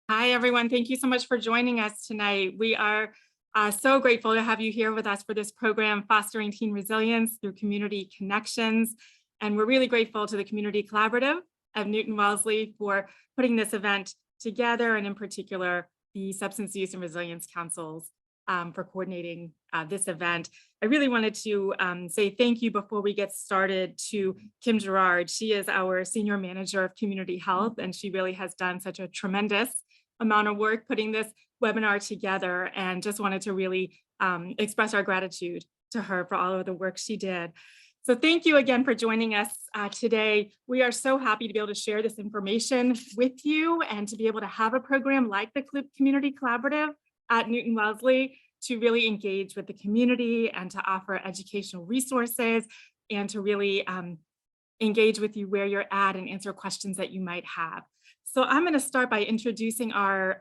Hi, everyone. Thank you so much for joining us tonight. We are so grateful to have you here with us for this program, Fostering Teen Resilience Through Community Connections. And we're really grateful to the Community Collaborative of Newton-Wellesley for putting this event together, and in particular, the Substance Use and Resilience Councils for coordinating this event. I really wanted to say thank you before we get started to Kim Gerard. She is our Senior Manager of Community Health, and she really has done such a tremendous amount of work putting this webinar together, and just wanted to really express our gratitude to her for all of the work she did. So thank you again for joining us today. We are so happy to be able to share this information with you and to be able to have a program like the Community Collaborative at Newton-Wellesley to really engage with the community and to offer educational resources and to really engage with you where you're at and answer questions that you might have. So I'm going to start by introducing our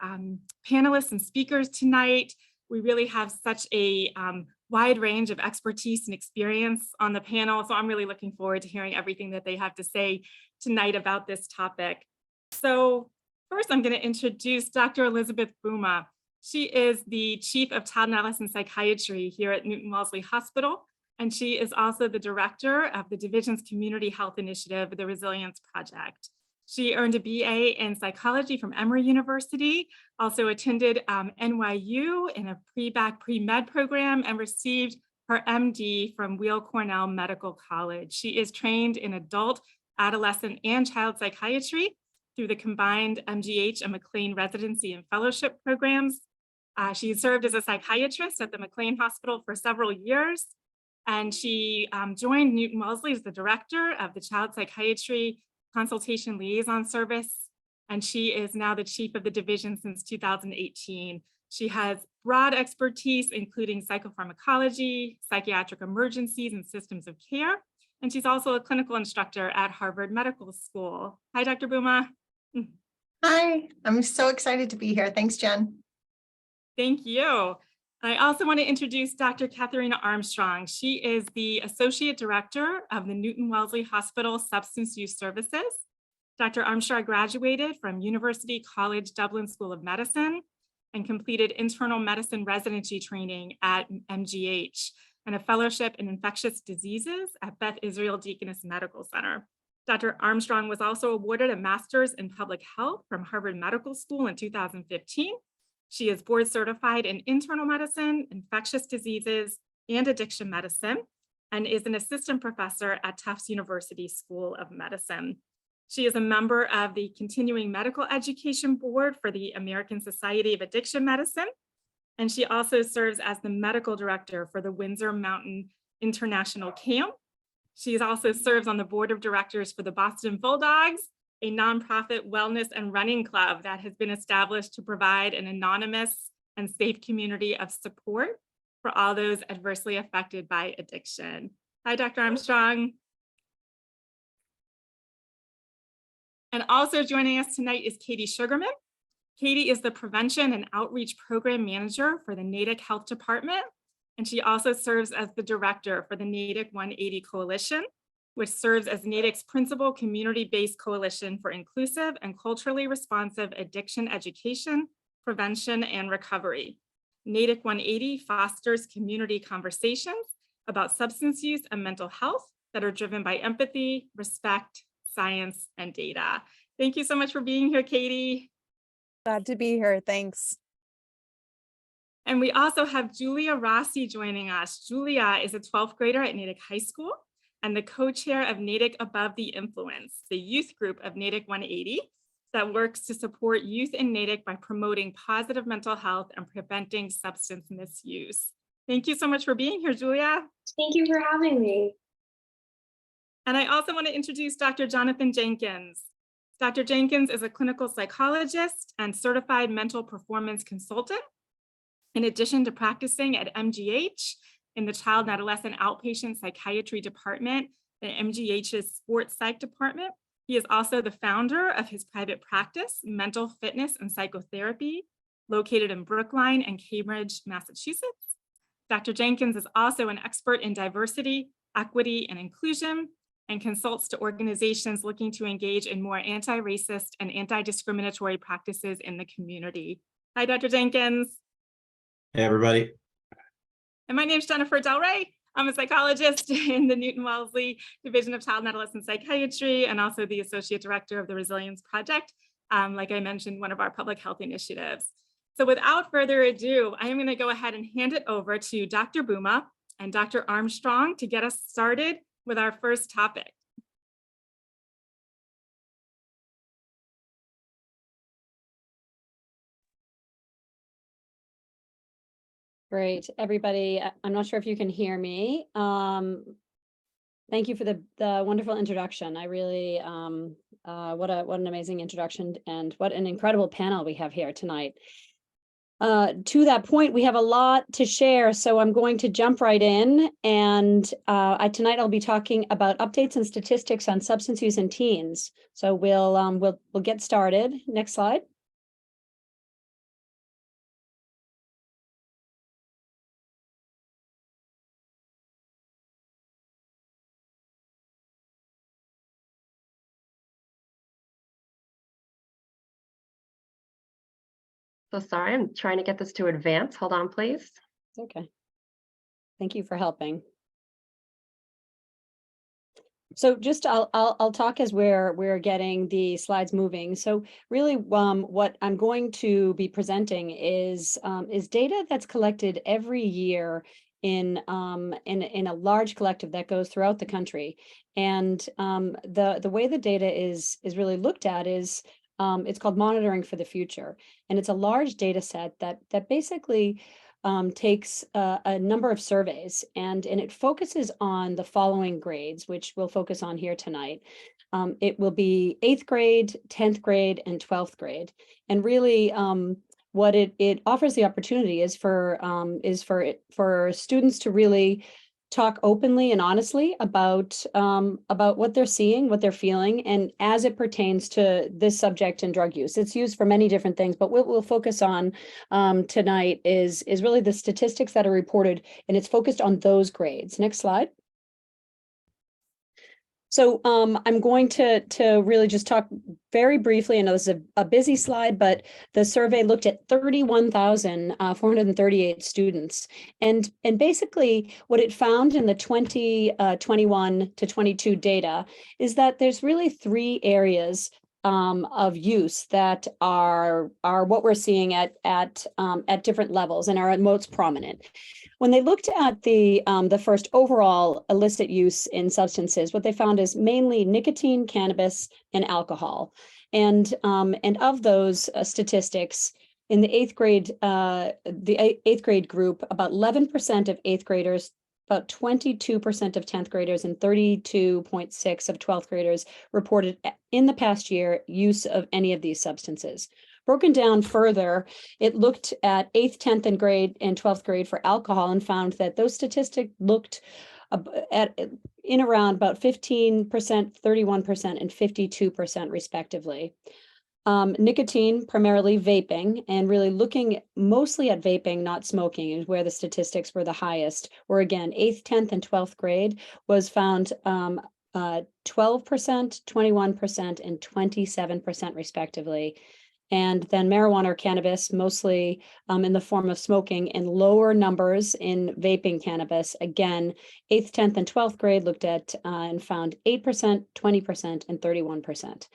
panelists and speakers tonight. We really have such a wide range of expertise and experience on the panel, so I'm really looking forward to hearing everything that they have to say tonight about this topic. So first, I'm going to introduce Dr. Elizabeth Buma. She is the Chief of Child and Adolescent Psychiatry here at Newton-Wellesley Hospital, and she is also the Director of the Division's Community Health Initiative, the Resilience Project. She earned a BA in psychology from Emory University, also attended NYU in a pre-bac pre-med program, and received her MD from Weill Cornell Medical College. She is trained in adult, adolescent, and child psychiatry through the combined MGH and McLean residency and fellowship programs. She served as a psychiatrist at the McLean Hospital for several years, and she joined Newton-Wellesley as the director of the Child Psychiatry Consultation Liaison Service, and she is now the chief of the division since 2018. She has broad expertise, including psychopharmacology, psychiatric emergencies, and systems of care. And she's also a clinical instructor at Harvard Medical School. Hi, Dr. Buma. Hi, I'm so excited to be here. Thanks, Jen. Thank you. I also want to introduce Dr. Katharina Armstrong. She is the Associate Director of the Newton-Wellesley Hospital Substance Use Services. Dr. Armstrong graduated from University College Dublin School of Medicine and completed internal medicine residency training at MGH and a fellowship in infectious diseases at Beth Israel Deaconess Medical Center. Dr. Armstrong was also awarded a master's in public health from Harvard Medical School in 2015. She is board certified in internal medicine, infectious diseases, and addiction medicine, and is an assistant professor at Tufts University School of Medicine. She is a member of the Continuing Medical Education Board for the American Society of Addiction Medicine, and she also serves as the medical director for the Windsor Mountain International Camp. She also serves on the board of directors for the Boston Bulldogs, a nonprofit wellness and running club that has been established to provide an anonymous and safe community of support for all those adversely affected by addiction. Hi, Dr. Armstrong. And also joining us tonight is Katie Sugarman. Katie is the Prevention and Outreach Program Manager for the Natick Health Department, and she also serves as the Director for the Natick 180 Coalition, which serves as Natick's principal community-based coalition for inclusive and culturally responsive addiction education, prevention, and recovery. Natick 180 fosters community conversations about substance use and mental health that are driven by empathy, respect, science, and data. Thank you so much for being here, Katie. Glad to be here. Thanks. And we also have Julia Rossi joining us. Julia is a 12th grader at Natick High School and the co-chair of Natick Above the Influence, the youth group of Natick 180 that works to support youth in Natick by promoting positive mental health and preventing substance misuse. Thank you so much for being here, Julia. Thank you for having me. And I also want to introduce Dr. Jonathan Jenkins. Dr. Jenkins is a clinical psychologist and certified mental performance consultant. In addition to practicing at MGH in the Child and Adolescent Outpatient Psychiatry Department, the MGH's Sports Psych Department, he is also the founder of his private practice, Mental Fitness and Psychotherapy, located in Brookline and Cambridge, Massachusetts. Dr. Jenkins is also an expert in diversity, equity, and inclusion, and consults to organizations looking to engage in more anti-racist and anti-discriminatory practices in the community. Hi, Dr. Jenkins. Hey, everybody. And my name is Jennifer Del Rey. I'm a psychologist in the Newton-Wellesley Division of Child and Adolescent Psychiatry and also the Associate Director of the Resilience Project. Like I mentioned, one of our public health initiatives. So without further ado, I am going to go ahead and hand it over to Dr. Bouma and Dr. Armstrong to get us started with our first topic. Great, everybody. I'm not sure if you can hear me. Thank you for the wonderful introduction. I really, what an amazing introduction and what an incredible panel we have here tonight. To that point, we have a lot to share, so I'm going to jump right in. And tonight I'll be talking about updates and statistics on substance use in teens. So we'll get started. Next slide. So sorry, I'm trying to get this to advance. Hold on, please. Okay. Thank you for helping. So just I'll talk as we're getting the slides moving. So really, what I'm going to be presenting is data that's collected every year in a large collective that goes throughout the country. And the way the data is really looked at is it's called Monitoring for the Future, and it's a large data set that basically takes a number of surveys and it focuses on the following grades, which we'll focus on here tonight. It will be 8th grade, 10th grade, and 12th grade. And really what it offers the opportunity is for students to really talk openly and honestly about what they're seeing, what they're feeling, and as it pertains to this subject and drug use. It's used for many different things, but what we'll focus on tonight is really the statistics that are reported, and it's focused on those grades. Next slide. So I'm going to really just talk very briefly. I know this is a busy slide, but the survey looked at 31,438 students. And basically what it found in the 2021 to 22 data is that there's really 3 areas of use that are what we're seeing at different levels and are most prominent. When they looked at the first overall illicit use in substances, what they found is mainly nicotine, cannabis, and alcohol. And of those statistics, in the 8th grade group, about 11% of 8th graders, about 22% of 10th graders, and 32.6% of 12th graders reported in the past year use of any of these substances. Broken down further, it looked at 8th, 10th, and 12th grade for alcohol and found that those statistics looked at in around about 15%, 31%, and 52% respectively. Nicotine, primarily vaping, and really looking mostly at vaping, not smoking, is where the statistics were the highest, where again, 8th, 10th, and 12th grade was found 12%, 21%, and 27% respectively. And then marijuana or cannabis, mostly in the form of smoking, and lower numbers in vaping cannabis. Again, 8th, 10th, and 12th grade looked at and found 8%, 20%, and 31%.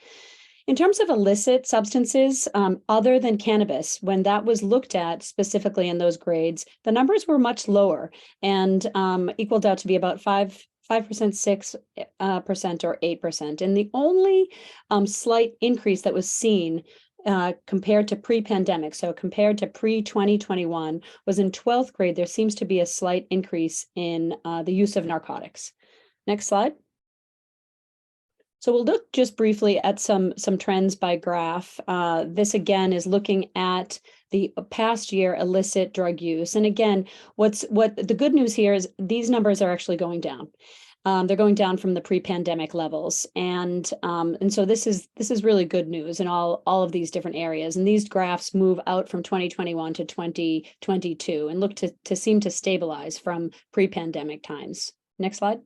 In terms of illicit substances, other than cannabis, when that was looked at specifically in those grades, the numbers were much lower and equaled out to be about 5%, 6%, or 8%. And the only slight increase that was seen compared to pre-pandemic, so compared to pre-2021, was in 12th grade. There seems to be a slight increase in the use of narcotics. Next slide. So we'll look just briefly at some trends by graph. This again is looking at the past year illicit drug use. And again, what the good news here is these numbers are actually going down. They're going down from the pre-pandemic levels, and so this is really good news in all of these different areas. And these graphs move out from 2021 to 2022 and look to seem to stabilize from pre-pandemic times. Next slide.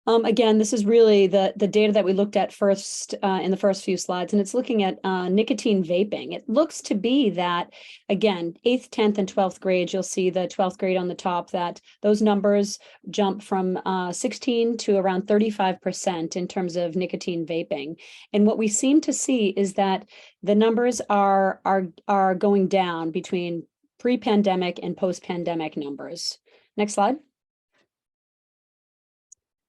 Again, this is really the data that we looked at first in the first few slides, and it's looking at nicotine vaping. It looks to be that, again, 8th, 10th, and 12th grade, you'll see the 12th grade on the top, that those numbers jump from 16 to around 35% in terms of nicotine vaping. And what we seem to see is that the numbers are going down between pre-pandemic and post-pandemic numbers. Next slide.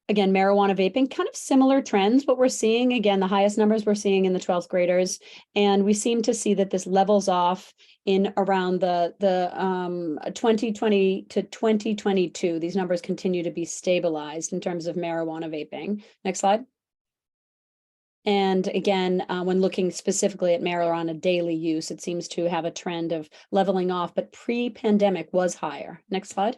Again, marijuana vaping, kind of similar trends, but we're seeing, again, the highest numbers we're seeing in the 12th graders. And we seem to see that this levels off in around the 2020 to 2022. These numbers continue to be stabilized in terms of marijuana vaping. Next slide. And again, when looking specifically at marijuana daily use, it seems to have a trend of leveling off, but pre-pandemic was higher. Next slide.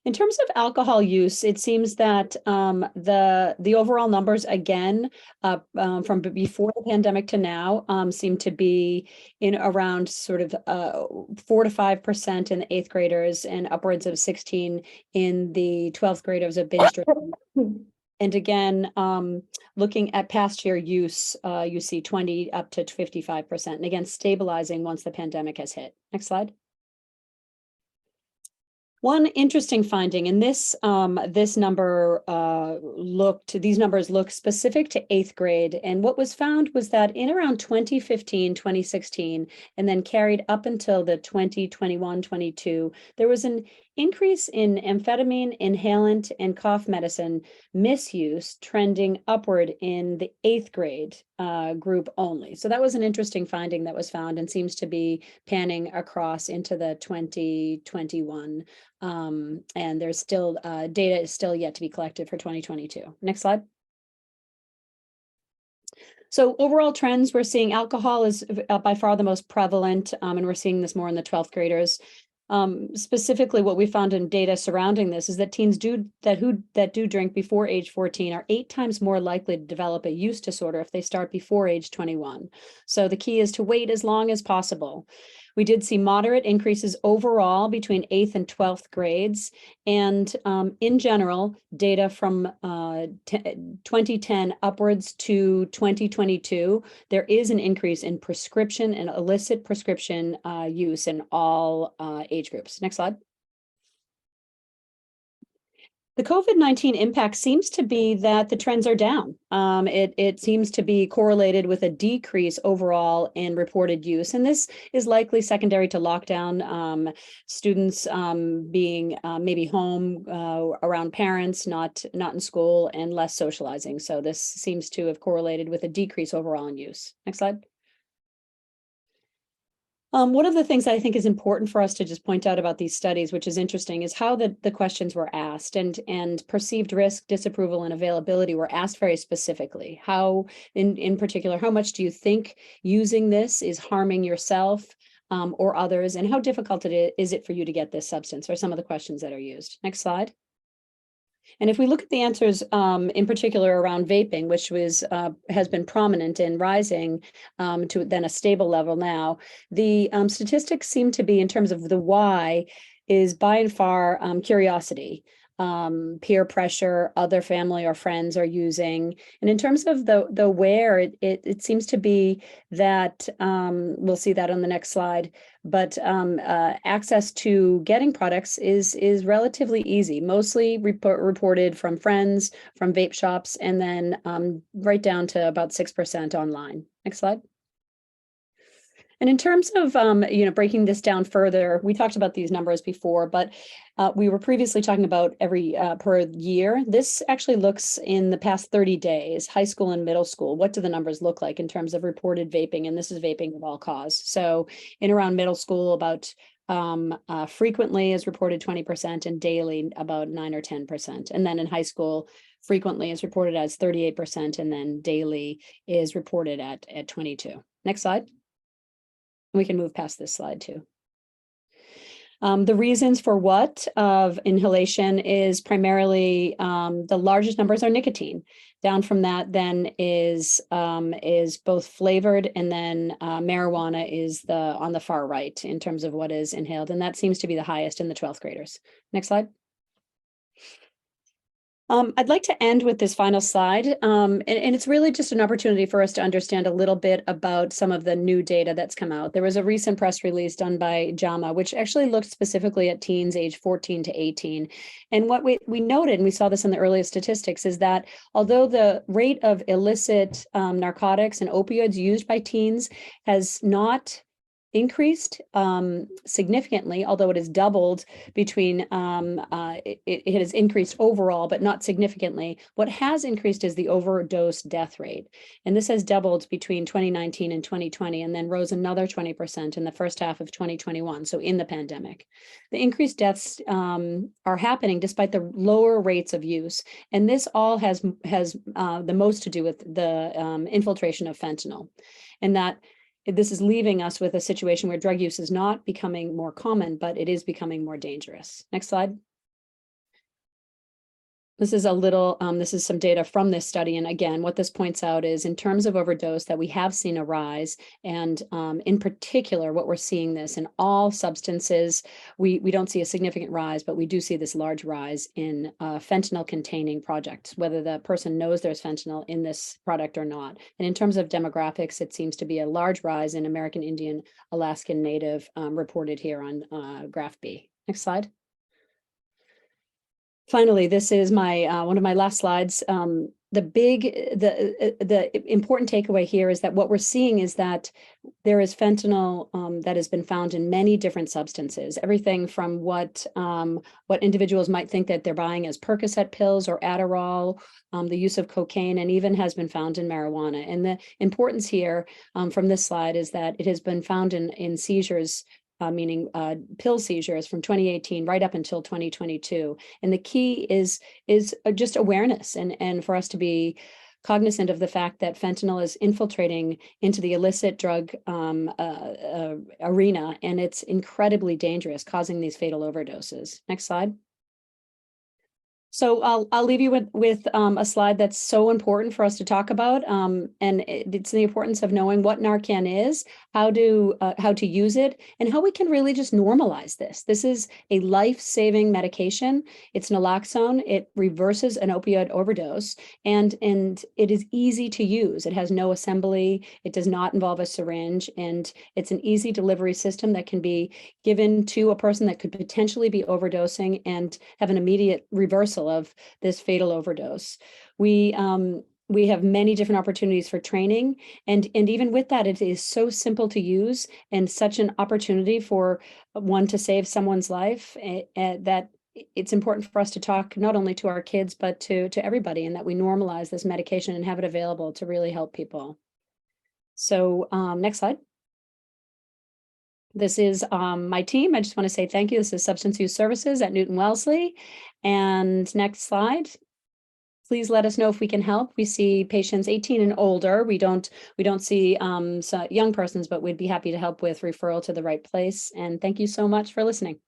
In terms of alcohol use, it seems that the overall numbers, again, from before the pandemic to now, seem to be in around sort of 4 to 5% in the 8th graders and upwards of 16 in the 12th graders of binge drinking. And again, looking at past year use, you see 20 up to 55%, and again, stabilizing once the pandemic has hit. Next slide. One interesting finding, and these numbers look specific to 8th grade. And what was found was that in around 2015, 2016, and then carried up until the 2021, 22, there was an increase in amphetamine, inhalant, and cough medicine misuse trending upward in the 8th grade group only. So that was an interesting finding that was found and seems to be panning across into the 2021. And there's still data is still yet to be collected for 2022. Next slide. So overall trends, we're seeing alcohol is by far the most prevalent, and we're seeing this more in the 12th graders. Specifically, what we found in data surrounding this is that teens that do drink before age 14 are 8 times more likely to develop a use disorder if they start before age 21. So the key is to wait as long as possible. We did see moderate increases overall between 8th and 12th grades. And in general, data from 2010 upwards to 2022, there is an increase in prescription and illicit prescription use in all age groups. Next slide. The COVID-19 impact seems to be that the trends are down. It seems to be correlated with a decrease overall in reported use. And this is likely secondary to lockdown, students being maybe home around parents, not in school, and less socializing. So this seems to have correlated with a decrease overall in use. Next slide. One of the things I think is important for us to just point out about these studies, which is interesting, is how the questions were asked, and perceived risk, disapproval, and availability were asked very specifically. How, in particular, how much do you think using this is harming yourself or others, and how difficult is it for you to get this substance, are some of the questions that are used. Next slide. And if we look at the answers in particular around vaping, which has been prominent in rising to then a stable level now, the statistics seem to be, in terms of the why, is by and far curiosity. Peer pressure, other family or friends are using. And in terms of the where, it seems to be that, we'll see that on the next slide, but access to getting products is relatively easy, mostly reported from friends, from vape shops, and then right down to about 6% online. Next slide. And in terms of breaking this down further, we talked about these numbers before, but we were previously talking about every per year. This actually looks in the past 30 days, high school and middle school. What do the numbers look like in terms of reported vaping? And this is vaping of all cause. So in around middle school, about frequently is reported 20%, and daily about 9 or 10%. And then in high school, frequently is reported as 38%, and then daily is reported at 22. Next slide. We can move past this slide too. The reasons for what of inhalation is primarily the largest numbers are nicotine. Down from that then is both flavored, and then marijuana is on the far right in terms of what is inhaled, and that seems to be the highest in the 12th graders. Next slide. I'd like to end with this final slide, and it's really just an opportunity for us to understand a little bit about some of the new data that's come out. There was a recent press release done by JAMA, which actually looked specifically at teens age 14 to 18. And what we noted, and we saw this in the earliest statistics, is that although the rate of illicit narcotics and opioids used by teens has not increased significantly, although it has doubled between, it has increased overall, but not significantly. What has increased is the overdose death rate. And this has doubled between 2019 and 2020, and then rose another 20% in the first half of 2021, so in the pandemic. The increased deaths are happening despite the lower rates of use. And this all has the most to do with the infiltration of fentanyl. And that this is leaving us with a situation where drug use is not becoming more common, but it is becoming more dangerous. Next slide. This is this is some data from this study. And again, what this points out is in terms of overdose that we have seen a rise. And in particular, what we're seeing this in all substances, we don't see a significant rise, but we do see this large rise in fentanyl containing projects, whether the person knows there's fentanyl in this product or not. And in terms of demographics, it seems to be a large rise in American Indian, Alaskan Native reported here on graph B. Next slide. Finally, this is my one of my last slides. The important takeaway here is that what we're seeing is that there is fentanyl that has been found in many different substances, everything from what individuals might think that they're buying as Percocet pills or Adderall, the use of cocaine, and even has been found in marijuana. And the importance here from this slide is that it has been found in seizures, meaning pill seizures from 2018 right up until 2022. And the key is just awareness and for us to be cognizant of the fact that fentanyl is infiltrating into the illicit drug arena, and it's incredibly dangerous, causing these fatal overdoses. Next slide. So I'll leave you with a slide that's so important for us to talk about, and it's the importance of knowing what Narcan is, how to use it, and how we can really just normalize this. This is a life-saving medication. It's naloxone. It reverses an opioid overdose, and it is easy to use. It has no assembly. It does not involve a syringe, and it's an easy delivery system that can be given to a person that could potentially be overdosing and have an immediate reversal of this fatal overdose. We have many different opportunities for training, and even with that, it is so simple to use and such an opportunity for one to save someone's life that it's important for us to talk not only to our kids but to everybody, and that we normalize this medication and have it available to really help people. So next slide. This is my team. I just want to say thank you. This is Substance Use Services at Newton-Wellesley. And next slide. Please let us know if we can help. We see patients 18 and older. We don't see young persons, but we'd be happy to help with referral to the right place. And thank you so much for listening.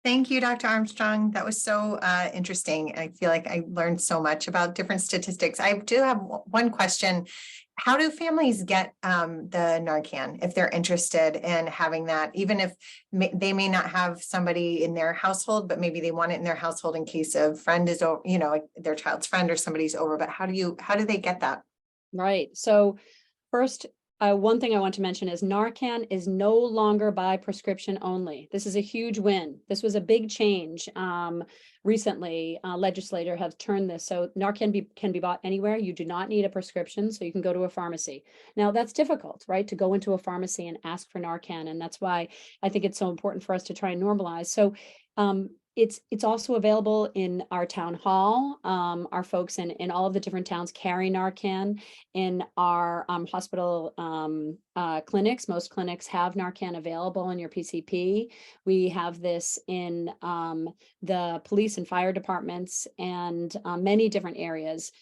Thank you, Dr. Armstrong. That was so interesting. I feel like I learned so much about different statistics. I do have one question. How do families get the Narcan if they're interested in having that, even if they may not have somebody in their household, but maybe they want it in their household in case a friend is over, their child's friend or somebody's over, but how do they get that? Right. So first, one thing I want to mention is Narcan is no longer by prescription only. This is a huge win. This was a big change. Recently, legislator have turned this. So Narcan can be bought anywhere. You do not need a prescription, so you can go to a pharmacy. Now, that's difficult, right? To go into a pharmacy and ask for Narcan. And that's why I think it's so important for us to try and normalize. So it's also available in our town hall. Our folks in all of the different towns carry Narcan. In our hospital clinics, most clinics have Narcan available in your PCP. We have this in the police and fire departments and many different areas.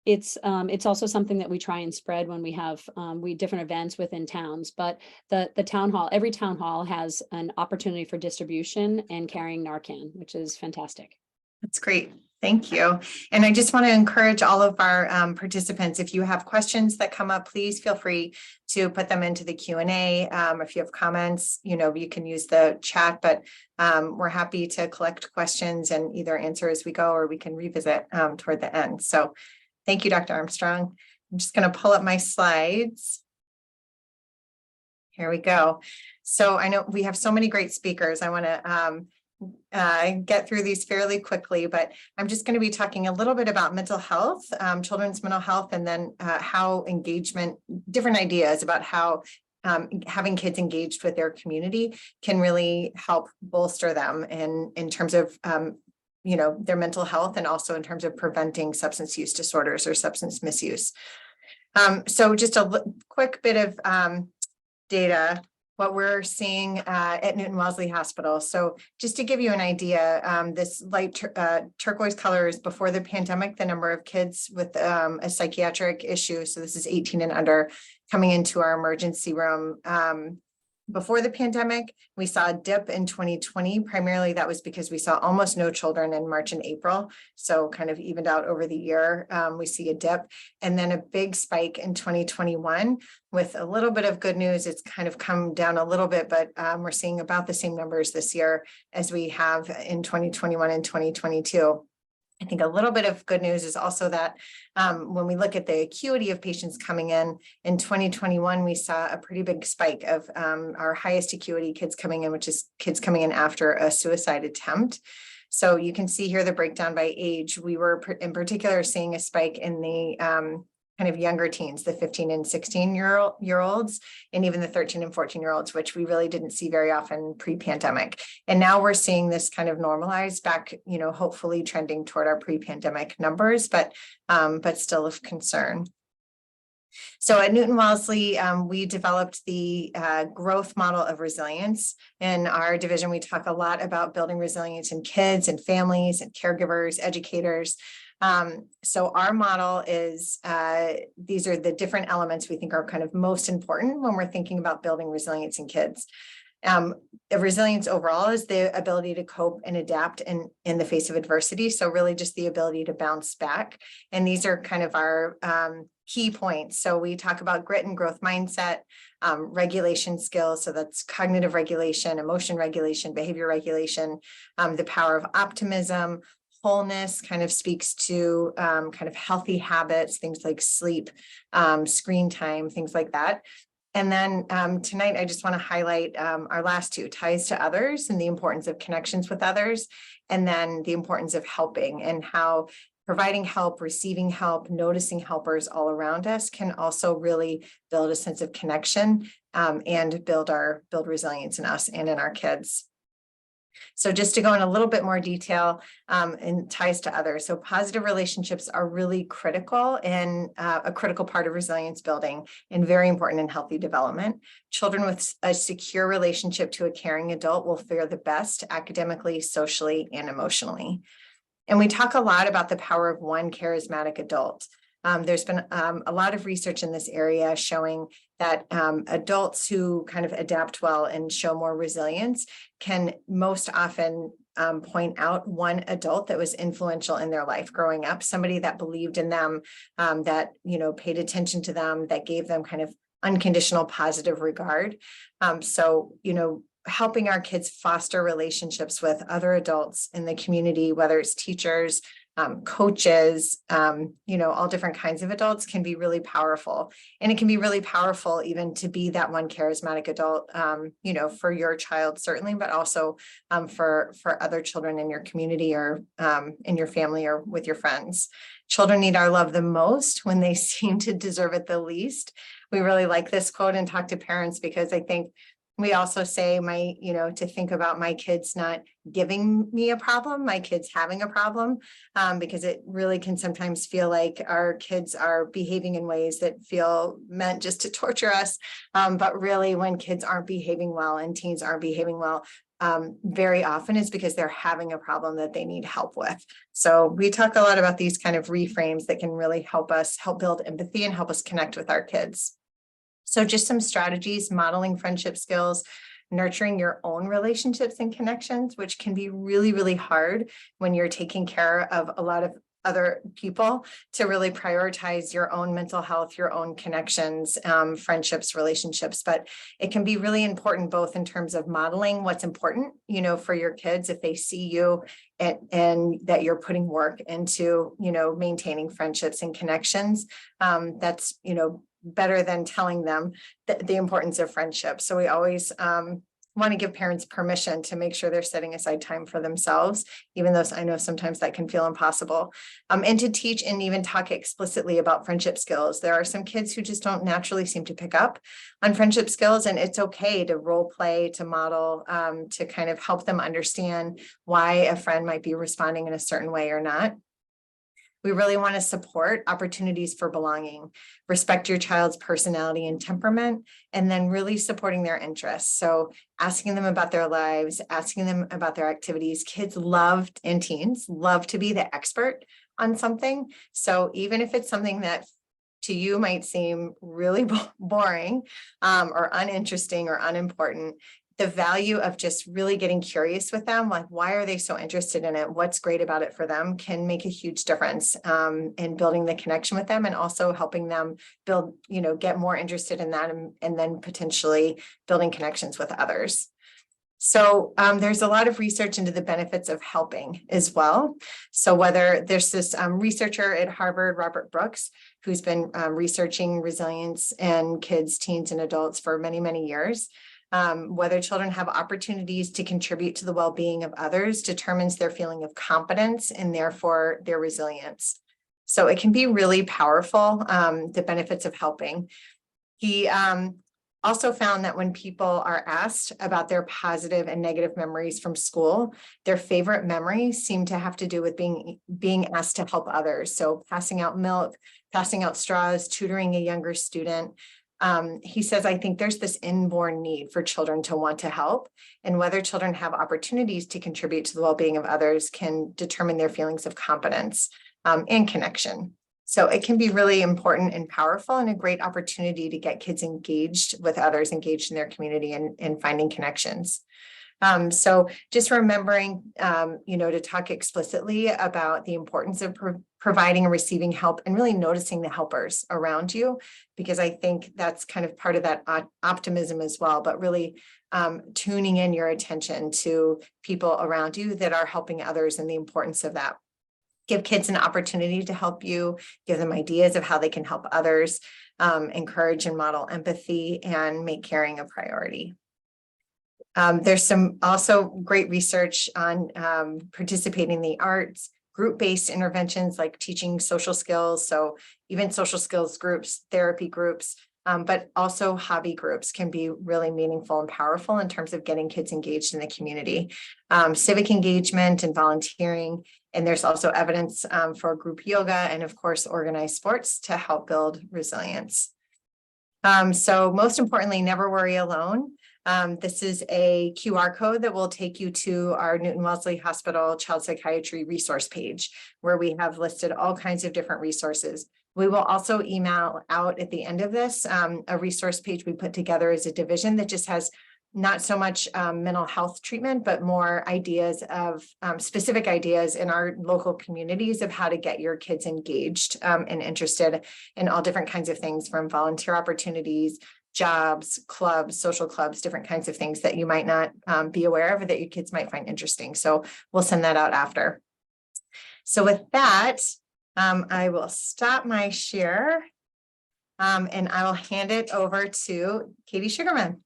It's also something that we try and spread when we have different events within towns, but the town hall, every town hall has an opportunity for distribution and carrying Narcan, which is fantastic. That's great. Thank you. And I just want to encourage all of our participants, if you have questions that come up, please feel free to put them into the Q&A. If you have comments, you can use the chat, but we're happy to collect questions and either answer as we go, or we can revisit toward the end. So thank you, Dr. Armstrong. I'm just going to pull up my slides. Here we go. So I know we have so many great speakers. I want to get through these fairly quickly, but I'm just going to be talking a little bit about mental health, children's mental health, and then how engagement, different ideas about how having kids engaged with their community can really help bolster them in terms of their mental health, and also in terms of preventing substance use disorders or substance misuse. So just a quick bit of data, what we're seeing at Newton-Wellesley Hospital. So just to give you an idea, this light turquoise color is before the pandemic, the number of kids with a psychiatric issue. So this is 18 and under coming into our emergency room. Before the pandemic, we saw a dip in 2020. Primarily, that was because we saw almost no children in March and April. So kind of evened out over the year, we see a dip, and then a big spike in 2021 with a little bit of good news. It's kind of come down a little bit, but we're seeing about the same numbers this year as we have in 2021 and 2022. I think a little bit of good news is also that when we look at the acuity of patients coming in 2021, we saw a pretty big spike of our highest acuity kids coming in, which is kids coming in after a suicide attempt. So you can see here the breakdown by age. We were in particular seeing a spike in the kind of younger teens, the 15 and 16-year-olds, and even the 13 and 14-year-olds, which we really didn't see very often pre-pandemic. And now we're seeing this kind of normalize back, hopefully trending toward our pre-pandemic numbers, but still of concern. So at Newton-Wellesley, we developed the growth model of resilience. In our division, we talk a lot about building resilience in kids and families and caregivers, educators. So our model is, these are the different elements we think are kind of most important when we're thinking about building resilience in kids. Resilience overall is the ability to cope and adapt in the face of adversity. So really just the ability to bounce back. And these are kind of our key points. So we talk about grit and growth mindset, regulation skills. So that's cognitive regulation, emotion regulation, behavior regulation, the power of optimism. Wholeness kind of speaks to kind of healthy habits, things like sleep, screen time, things like that. And then tonight, I just want to highlight our last two, ties to others and the importance of connections with others, and then the importance of helping and how providing help, receiving help, noticing helpers all around us can also really build a sense of connection and build resilience in us and in our kids. So just to go in a little bit more detail in ties to others. So positive relationships are really critical and a critical part of resilience building and very important in healthy development. Children with a secure relationship to a caring adult will fare the best academically, socially, and emotionally. And we talk a lot about the power of one charismatic adult. There's been a lot of research in this area showing that adults who kind of adapt well and show more resilience can most often point out one adult that was influential in their life growing up, somebody that believed in them, that, paid attention to them, that gave them kind of unconditional positive regard. So, helping our kids foster relationships with other adults in the community, whether it's teachers, coaches, all different kinds of adults can be really powerful. And it can be really powerful even to be that one charismatic adult, for your child, certainly, but also for other children in your community or in your family or with your friends. Children need our love the most when they seem to deserve it the least. We really like this quote and talk to parents because I think we also say to think about my kids not giving me a problem, my kids having a problem, because it really can sometimes feel like our kids are behaving in ways that feel meant just to torture us. But really when kids aren't behaving well and teens aren't behaving well, very often it's because they're having a problem that they need help with. So we talk a lot about these kind of reframes that can really help build empathy and help us connect with our kids. So just some strategies, modeling friendship skills. nurturing your own relationships and connections, which can be really, really hard when you're taking care of a lot of other people, to really prioritize your own mental health, your own connections, friendships, relationships. But it can be really important both in terms of modeling what's important, you know, for your kids, if they see you and that you're putting work into, you know, maintaining friendships and connections. That's, you know, better than telling them the importance of friendship. So we always want to give parents permission to make sure they're setting aside time for themselves, even though I know sometimes that can feel impossible. And to teach and even talk explicitly about friendship skills. There are some kids who just don't naturally seem to pick up on friendship skills, and it's okay to role play, to model, to kind of help them understand why a friend might be responding in a certain way or not. We really want to support opportunities for belonging, respect your child's personality and temperament, and then really supporting their interests. So asking them about their lives, asking them about their activities. Kids love, and teens love to be the expert on something. So even if it's something that to you might seem really boring or uninteresting or unimportant, the value of just really getting curious with them, like why are they so interested in it? What's great about it for them can make a huge difference in building the connection with them, and also helping them build, you know, get more interested in that, and then potentially building connections with others. So there's a lot of research into the benefits of helping as well. So whether there's this researcher at Harvard, Robert Brooks, who's been researching resilience in kids, teens, and adults for many, many years. Whether children have opportunities to contribute to the well-being of others determines their feeling of competence and therefore their resilience. So it can be really powerful, the benefits of helping. He also found that when people are asked about their positive and negative memories from school, their favorite memories seem to have to do with being asked to help others. So passing out milk, passing out straws, tutoring a younger student. He says, I think there's this inborn need for children to want to help, and whether children have opportunities to contribute to the well-being of others can determine their feelings of competence and connection. So it can be really important and powerful, and a great opportunity to get kids engaged with others, engaged in their community, and finding connections. So just remembering, you know, to talk explicitly about the importance of providing and receiving help, and really noticing the helpers around you, because I think that's kind of part of that optimism as well, but really tuning in your attention to people around you that are helping others, and the importance of that. Give kids an opportunity to help you, give them ideas of how they can help others, encourage and model empathy, and make caring a priority. There's some also great research on participating in the arts, group-based interventions like teaching social skills. So even social skills groups, therapy groups, but also hobby groups can be really meaningful and powerful in terms of getting kids engaged in the community. Civic engagement and volunteering. And there's also evidence for group yoga and, of course, organized sports to help build resilience. So most importantly, never worry alone. This is a QR code that will take you to our Newton-Wellesley Hospital Child Psychiatry resource page, where we have listed all kinds of different resources. We will also email out at the end of this a resource page we put together as a division that just has not so much mental health treatment, but more ideas of specific ideas in our local communities of how to get your kids engaged and interested in all different kinds of things, from volunteer opportunities, jobs, clubs, social clubs, different kinds of things that you might not be aware of or that your kids might find interesting. So we'll send that out after. So with that, I will stop my share and I will hand it over to Katie Sugarman.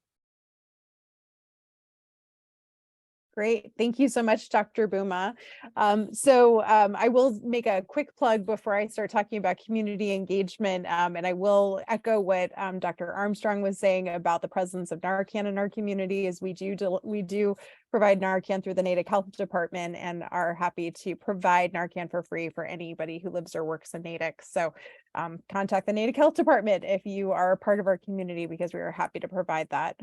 Great. Thank you so much, Dr. Bouma. I will make a quick plug before I start talking about community engagement. And I will echo what Dr. Armstrong was saying about the presence of Narcan in our community, as we do provide Narcan through the Natick Health Department, and are happy to provide Narcan for free for anybody who lives or works in Natick. So contact the Natick Health Department if you are a part of our community, because we are happy to provide that.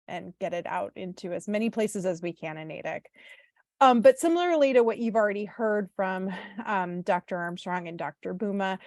And get it out into as many places as we can in Natick. But similarly to what you've already heard from Dr. Armstrong and Dr. Buma,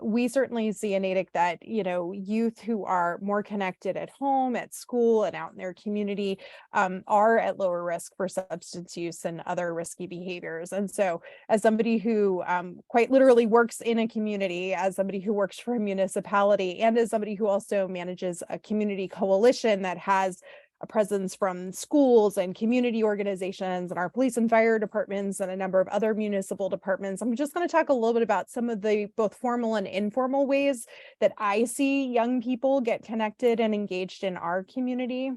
we certainly see in Natick that, youth who are more connected at home, at school, and out in their community are at lower risk for substance use and other risky behaviors. And so as somebody who quite literally works in a community, as somebody who works for a municipality, and as somebody who also manages a community coalition that has a presence from schools and community organizations and our police and fire departments and a number of other municipal departments, I'm just going to talk a little bit about some of the both formal and informal ways that I see young people get connected and engaged in our community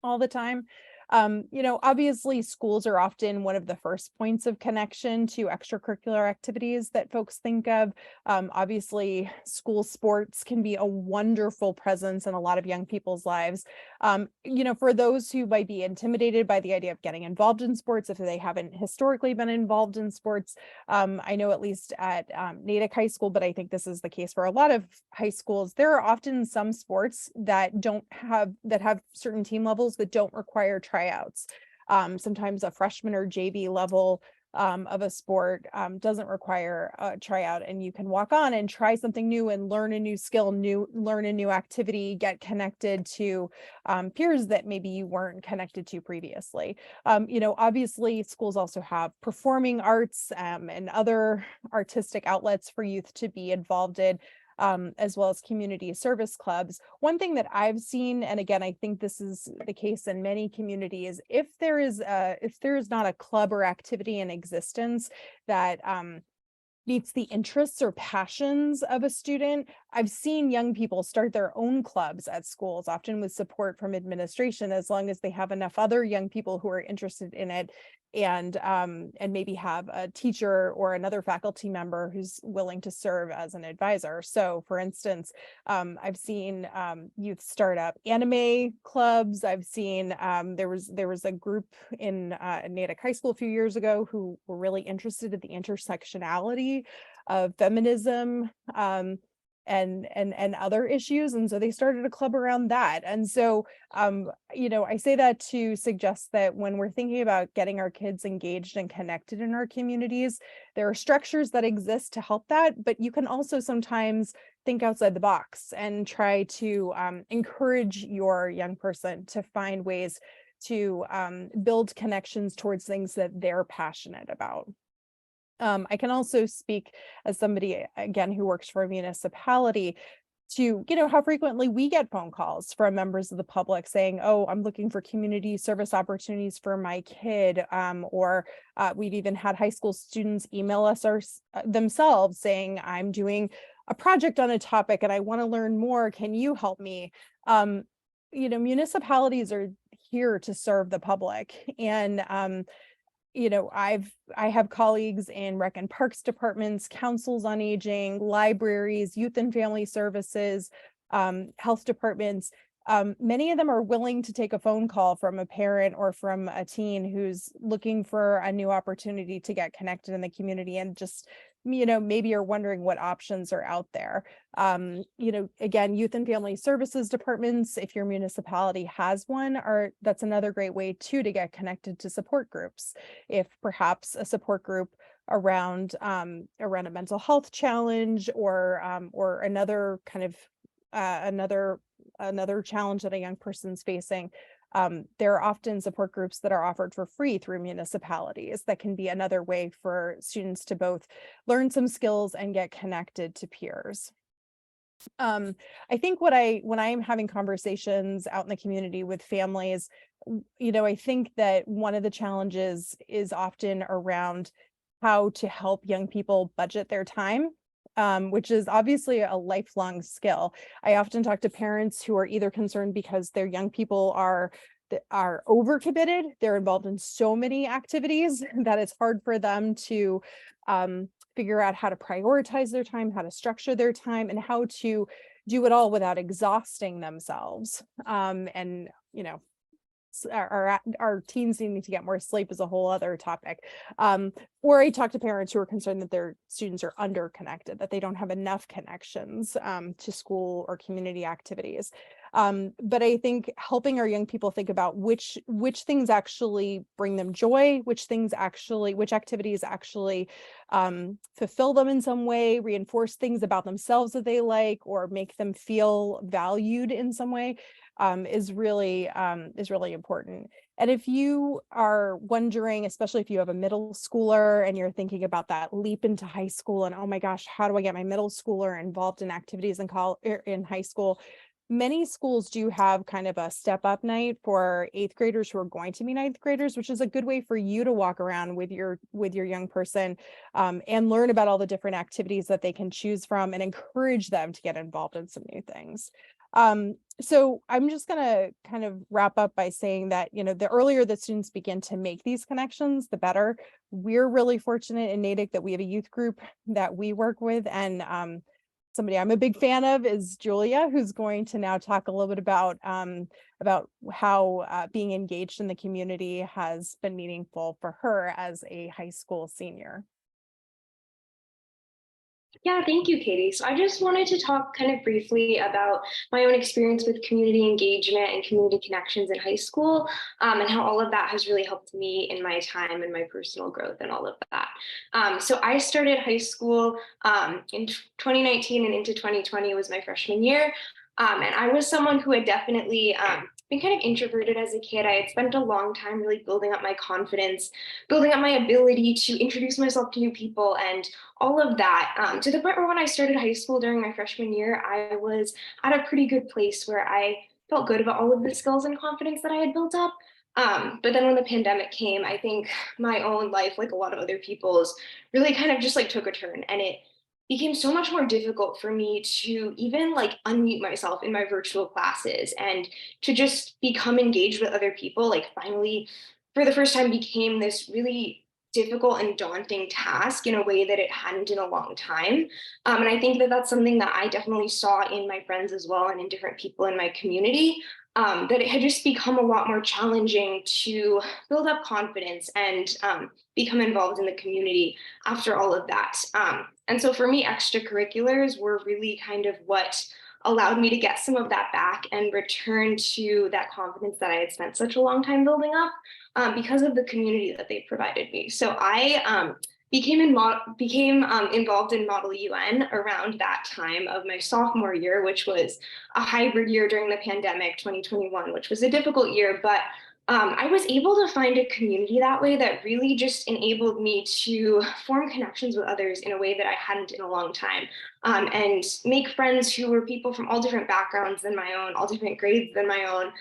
all the time. Obviously schools are often one of the first points of connection to extracurricular activities that folks think of. Obviously school sports can be a wonderful presence in a lot of young people's lives. For those who might be intimidated by the idea of getting involved in sports, if they haven't historically been involved in sports, I know at least at Natick High School, but I think this is the case for a lot of high schools, there are often some sports that have certain team levels that don't require tryouts. Sometimes a freshman or JV level of a sport doesn't require a tryout, and you can walk on and try something new and learn a new skill, learn a new activity, get connected to peers that maybe you weren't connected to previously. Obviously schools also have performing arts and other artistic outlets for youth to be involved in, as well as community service clubs. One thing that I've seen, and again, I think this is the case in many communities, if there is not a club or activity in existence that meets the interests or passions of a student, I've seen young people start their own clubs at schools, often with support from administration, as long as they have enough other young people who are interested in it, and maybe have a teacher or another faculty member who's willing to serve as an advisor. So for instance, I've seen youth start up anime clubs. I've seen there was a group in Natick High School a few years ago who were really interested in the intersectionality of feminism and other issues, and so they started a club around that. And so I say that to suggest that when we're thinking about getting our kids engaged and connected in our communities, there are structures that exist to help that, but you can also sometimes think outside the box and try to encourage your young person to find ways to build connections towards things that they're passionate about. I can also speak as somebody, again, who works for a municipality to, how frequently we get phone calls from members of the public saying, oh, I'm looking for community service opportunities for my kid. Or we've even had high school students email us themselves saying, I'm doing a project on a topic and I want to learn more. Can you help me? Municipalities are here to serve the public. And I have colleagues in rec and parks departments, councils on aging, libraries, youth and family services, health departments. Many of them are willing to take a phone call from a parent or from a teen who's looking for a new opportunity to get connected in the community and just, maybe are wondering what options are out there. Again, youth and family services departments, if your municipality has one, that's another great way too to get connected to support groups. If perhaps a support group around a mental health challenge or another kind of another challenge that a young person's facing, there are often support groups that are offered for free through municipalities that can be another way for students to both learn some skills and get connected to peers. I think when I'm having conversations out in the community with families, I think that one of the challenges is often around how to help young people budget their time. Which is obviously a lifelong skill. I often talk to parents who are either concerned because their young people are overcommitted, they're involved in so many activities that it's hard for them to figure out how to prioritize their time, how to structure their time, and how to do it all without exhausting themselves. Our teens needing to get more sleep is a whole other topic. Or I talk to parents who are concerned that their students are underconnected, that they don't have enough connections to school or community activities. But I think helping our young people think about which things actually bring them joy, which activities actually fulfill them in some way, reinforce things about themselves that they like, or make them feel valued in some way, is really important. And if you are wondering, especially if you have a middle schooler and you're thinking about that leap into high school and, oh my gosh, how do I get my middle schooler involved in activities in high school? Many schools do have kind of a step up night for 8th graders who are going to be 9th graders, which is a good way for you to walk around with your young person and learn about all the different activities that they can choose from and encourage them to get involved in some new things. So I'm just going to kind of wrap up by saying that, the earlier that students begin to make these connections, the better. We're really fortunate in Natick that we have a youth group that we work with, and somebody I'm a big fan of is Julia, who's going to now talk a little bit about how being engaged in the community has been meaningful for her as a high school senior. Yeah, thank you, Katie. So I just wanted to talk kind of briefly about my own experience with community engagement and community connections in high school, and how all of that has really helped me in my time and my personal growth and all of that. So I started high school in 2019 and into 2020 was my freshman year. And I was someone who had definitely been kind of introverted as a kid. I had spent a long time really building up my confidence, building up my ability to introduce myself to new people and all of that, to the point where when I started high school during my freshman year, I was at a pretty good place where I felt good about all of the skills and confidence that I had built up. But then when the pandemic came, I think my own life, like a lot of other people's, really kind of just like took a turn, and it became so much more difficult for me to even like unmute myself in my virtual classes and to just become engaged with other people. Like finally, for the first time, became this really difficult and daunting task in a way that it hadn't in a long time. And I think that that's something that I definitely saw in my friends as well and in different people in my community. That it had just become a lot more challenging to build up confidence and become involved in the community after all of that. And so for me, extracurriculars were really kind of what allowed me to get some of that back and return to that confidence that I had spent such a long time building up because of the community that they provided me. So I became involved in Model UN around that time of my sophomore year, which was a hybrid year during the pandemic, 2021, which was a difficult year, but I was able to find a community that way that really just enabled me to form connections with others in a way that I hadn't in a long time, and make friends who were people from all different backgrounds than my own, all different grades than my own.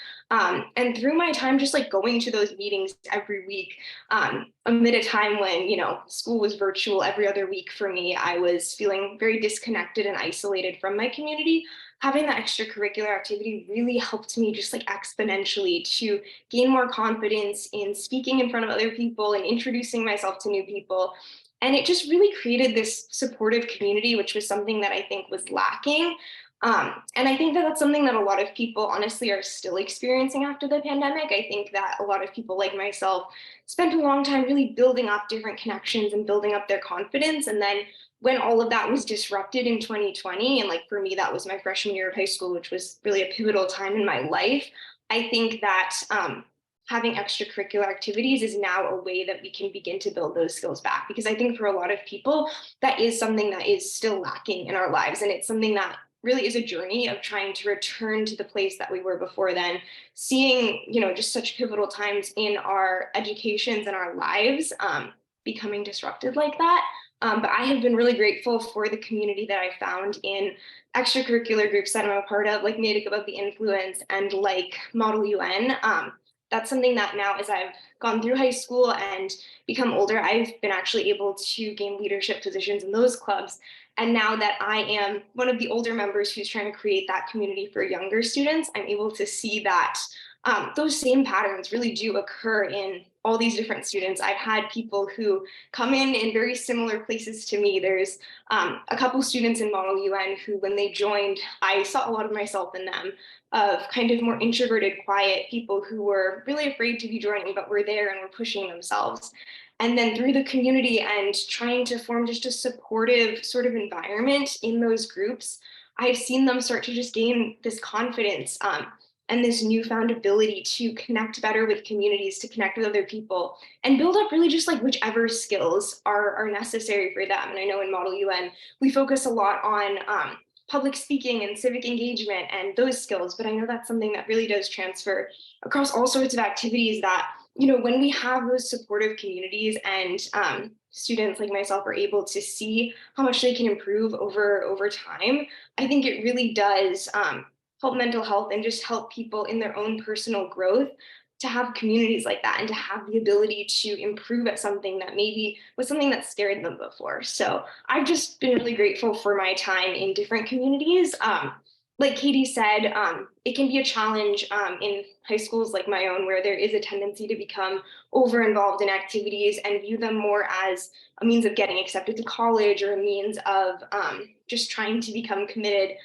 And through my time just like going to those meetings every week, amid a time when, school was virtual every other week for me, I was feeling very disconnected and isolated from my community. Having that extracurricular activity really helped me just like exponentially to gain more confidence in speaking in front of other people and introducing myself to new people. And it just really created this supportive community, which was something that I think was lacking. And I think that that's something that a lot of people honestly are still experiencing after the pandemic. I think that a lot of people like myself spent a long time really building up different connections and building up their confidence. And then when all of that was disrupted in 2020, and like for me, that was my freshman year of high school, which was really a pivotal time in my life. I think that having extracurricular activities is now a way that we can begin to build those skills back. Because I think for a lot of people, that is something that is still lacking in our lives. And it's something that really is a journey of trying to return to the place that we were before then, seeing, just such pivotal times in our educations and our lives becoming disrupted like that. But I have been really grateful for the community that I found in extracurricular groups that I'm a part of, like Natick Above the Influence and like Model UN. That's something that now, as I've gone through high school and become older, I've been actually able to gain leadership positions in those clubs. And now that I am one of the older members who's trying to create that community for younger students, I'm able to see that those same patterns really do occur in all these different students. I've had people who come in very similar places to me. There's a couple students in Model UN who, when they joined, I saw a lot of myself in them, of kind of more introverted, quiet people who were really afraid to be joining, but were there and were pushing themselves. And then through the community and trying to form just a supportive sort of environment in those groups, I've seen them start to just gain this confidence and this newfound ability to connect better with communities, to connect with other people, and build up really just like whichever skills are necessary for them. And I know in Model UN, we focus a lot on public speaking and civic engagement and those skills, but I know that's something that really does transfer across all sorts of activities that, you know, when we have those supportive communities and students like myself are able to see how much they can improve over time, I think it really does help mental health and just help people in their own personal growth to have communities like that and to have the ability to improve at something that maybe was something that scared them before. So I've just been really grateful for my time in different communities. Like Katie said, it can be a challenge in high schools like my own, where there is a tendency to become over involved in activities and view them more as a means of getting accepted to college or a means of just trying to become committed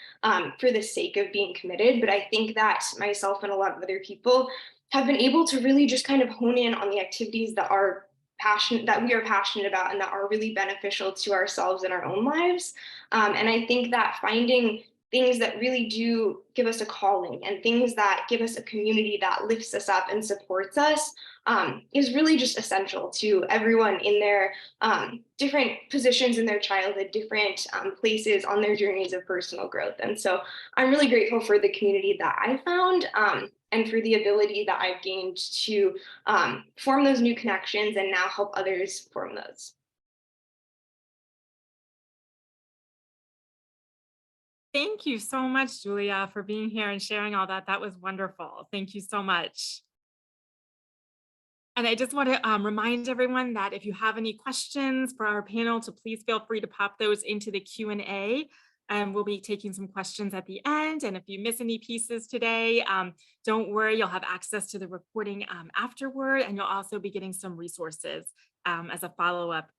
for the sake of being committed. But I think that myself and a lot of other people have been able to really just kind of hone in on the activities that we are passionate about and that are really beneficial to ourselves in our own lives. And I think that finding things that really do give us a calling and things that give us a community that lifts us up and supports us is really just essential to everyone in their different positions in their childhood, different places on their journeys of personal growth. And so I'm really grateful for the community that I found and for the ability that I've gained to form those new connections and now help others form those. Thank you so much, Julia, for being here and sharing all that. That was wonderful. Thank you so much. And I just want to remind everyone that if you have any questions for our panel, to please feel free to pop those into the Q&A. And we'll be taking some questions at the end. And if you miss any pieces today, don't worry, you'll have access to the recording afterward. And you'll also be getting some resources as a follow-up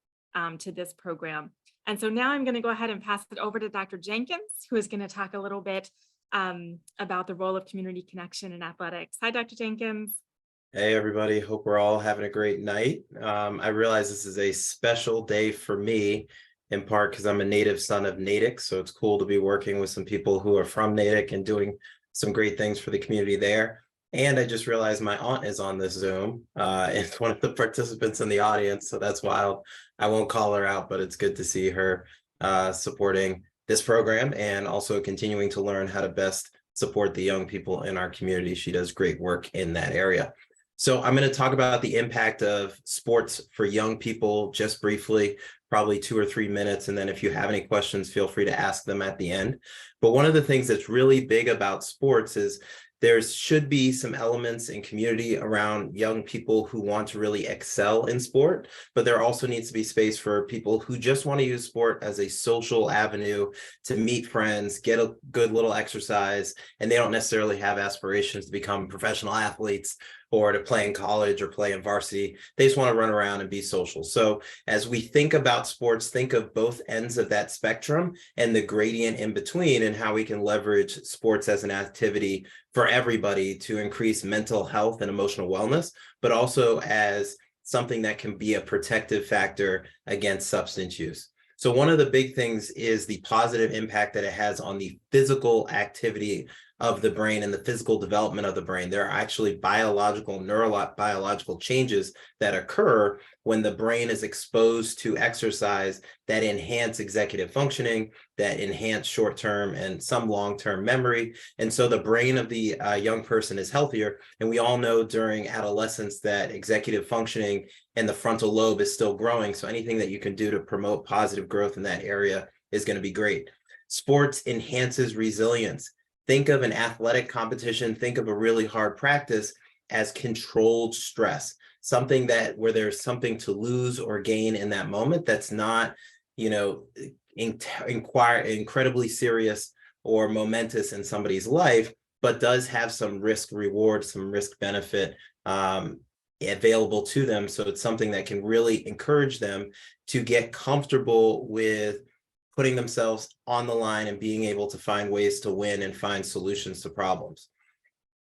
to this program. And so now I'm going to go ahead and pass it over to Dr. Jenkins, who is going to talk a little bit about the role of community connection in athletics. Hi, Dr. Jenkins. Hey, everybody. Hope we're all having a great night. I realize this is a special day for me, in part because I'm a native son of Natick. So it's cool to be working with some people who are from Natick and doing some great things for the community there. And I just realized my aunt is on this Zoom. It's one of the participants in the audience. So that's why I won't call her out, but it's good to see her supporting this program and also continuing to learn how to best support the young people in our community. She does great work in that area. So I'm going to talk about the impact of sports for young people just briefly, probably 2 or 3 minutes. And then if you have any questions, feel free to ask them at the end. But one of the things that's really big about sports is there should be some elements in community around young people who want to really excel in sport, but there also needs to be space for people who just want to use sport as a social avenue to meet friends, get a good little exercise, and they don't necessarily have aspirations to become professional athletes or to play in college or play in varsity. They just want to run around and be social. So as we think about sports, think of both ends of that spectrum and the gradient in between and how we can leverage sports as an activity for everybody to increase mental health and emotional wellness, but also as something that can be a protective factor against substance use. So one of the big things is the positive impact that it has on the physical activity of the brain and the physical development of the brain. There are actually biological, neurobiological changes that occur when the brain is exposed to exercise that enhance executive functioning, that enhance short-term and some long-term memory. And so the brain of the young person is healthier. And we all know during adolescence that executive functioning and the frontal lobe is still growing. So anything that you can do to promote positive growth in that area is going to be great. Sports enhances resilience. Think of an athletic competition, think of a really hard practice as controlled stress, something that where there's something to lose or gain in that moment that's not, you know, incredibly serious or momentous in somebody's life, but does have some risk reward, some risk benefit available to them. So it's something that can really encourage them to get comfortable with putting themselves on the line and being able to find ways to win and find solutions to problems.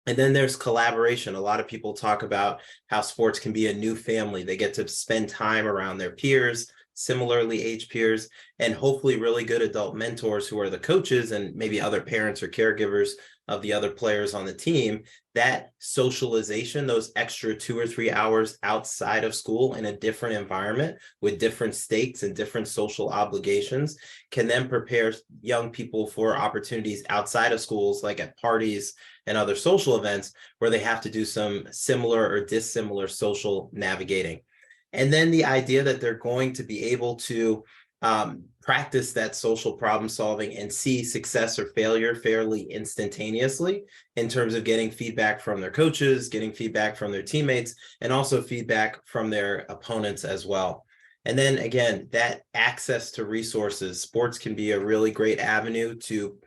And then there's collaboration. A lot of people talk about how sports can be a new family. They get to spend time around their peers, similarly aged peers, and hopefully really good adult mentors who are the coaches and maybe other parents or caregivers of the other players on the team. That socialization, those extra 2 or 3 hours outside of school in a different environment with different stakes and different social obligations, can then prepare young people for opportunities outside of schools, like at parties and other social events where they have to do some similar or dissimilar social navigating. And then the idea that they're going to be able to practice that social problem solving and see success or failure fairly instantaneously in terms of getting feedback from their coaches, getting feedback from their teammates, and also feedback from their opponents as well. And then again, that access to resources, sports can be a really great avenue to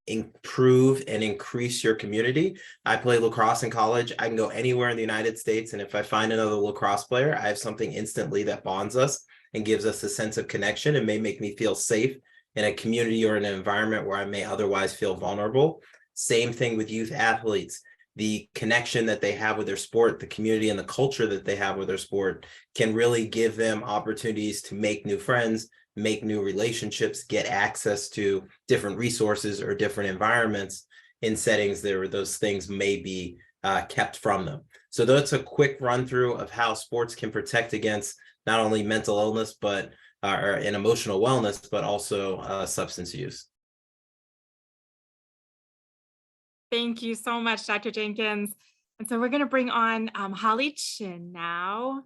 improve and increase your community. I play lacrosse in college. I can go anywhere in the United States, and if I find another lacrosse player, I have something instantly that bonds us and gives us a sense of connection and may make me feel safe in a community or in an environment where I may otherwise feel vulnerable. Same thing with youth athletes. The connection that they have with their sport, the community and the culture that they have with their sport can really give them opportunities to make new friends, make new relationships, get access to different resources or different environments in settings where those things may be kept from them. So that's a quick run through of how sports can protect against not only mental illness, but and emotional wellness, but also substance use. Thank you so much, Dr. Jenkins. And so we're going to bring on Holly Chin now.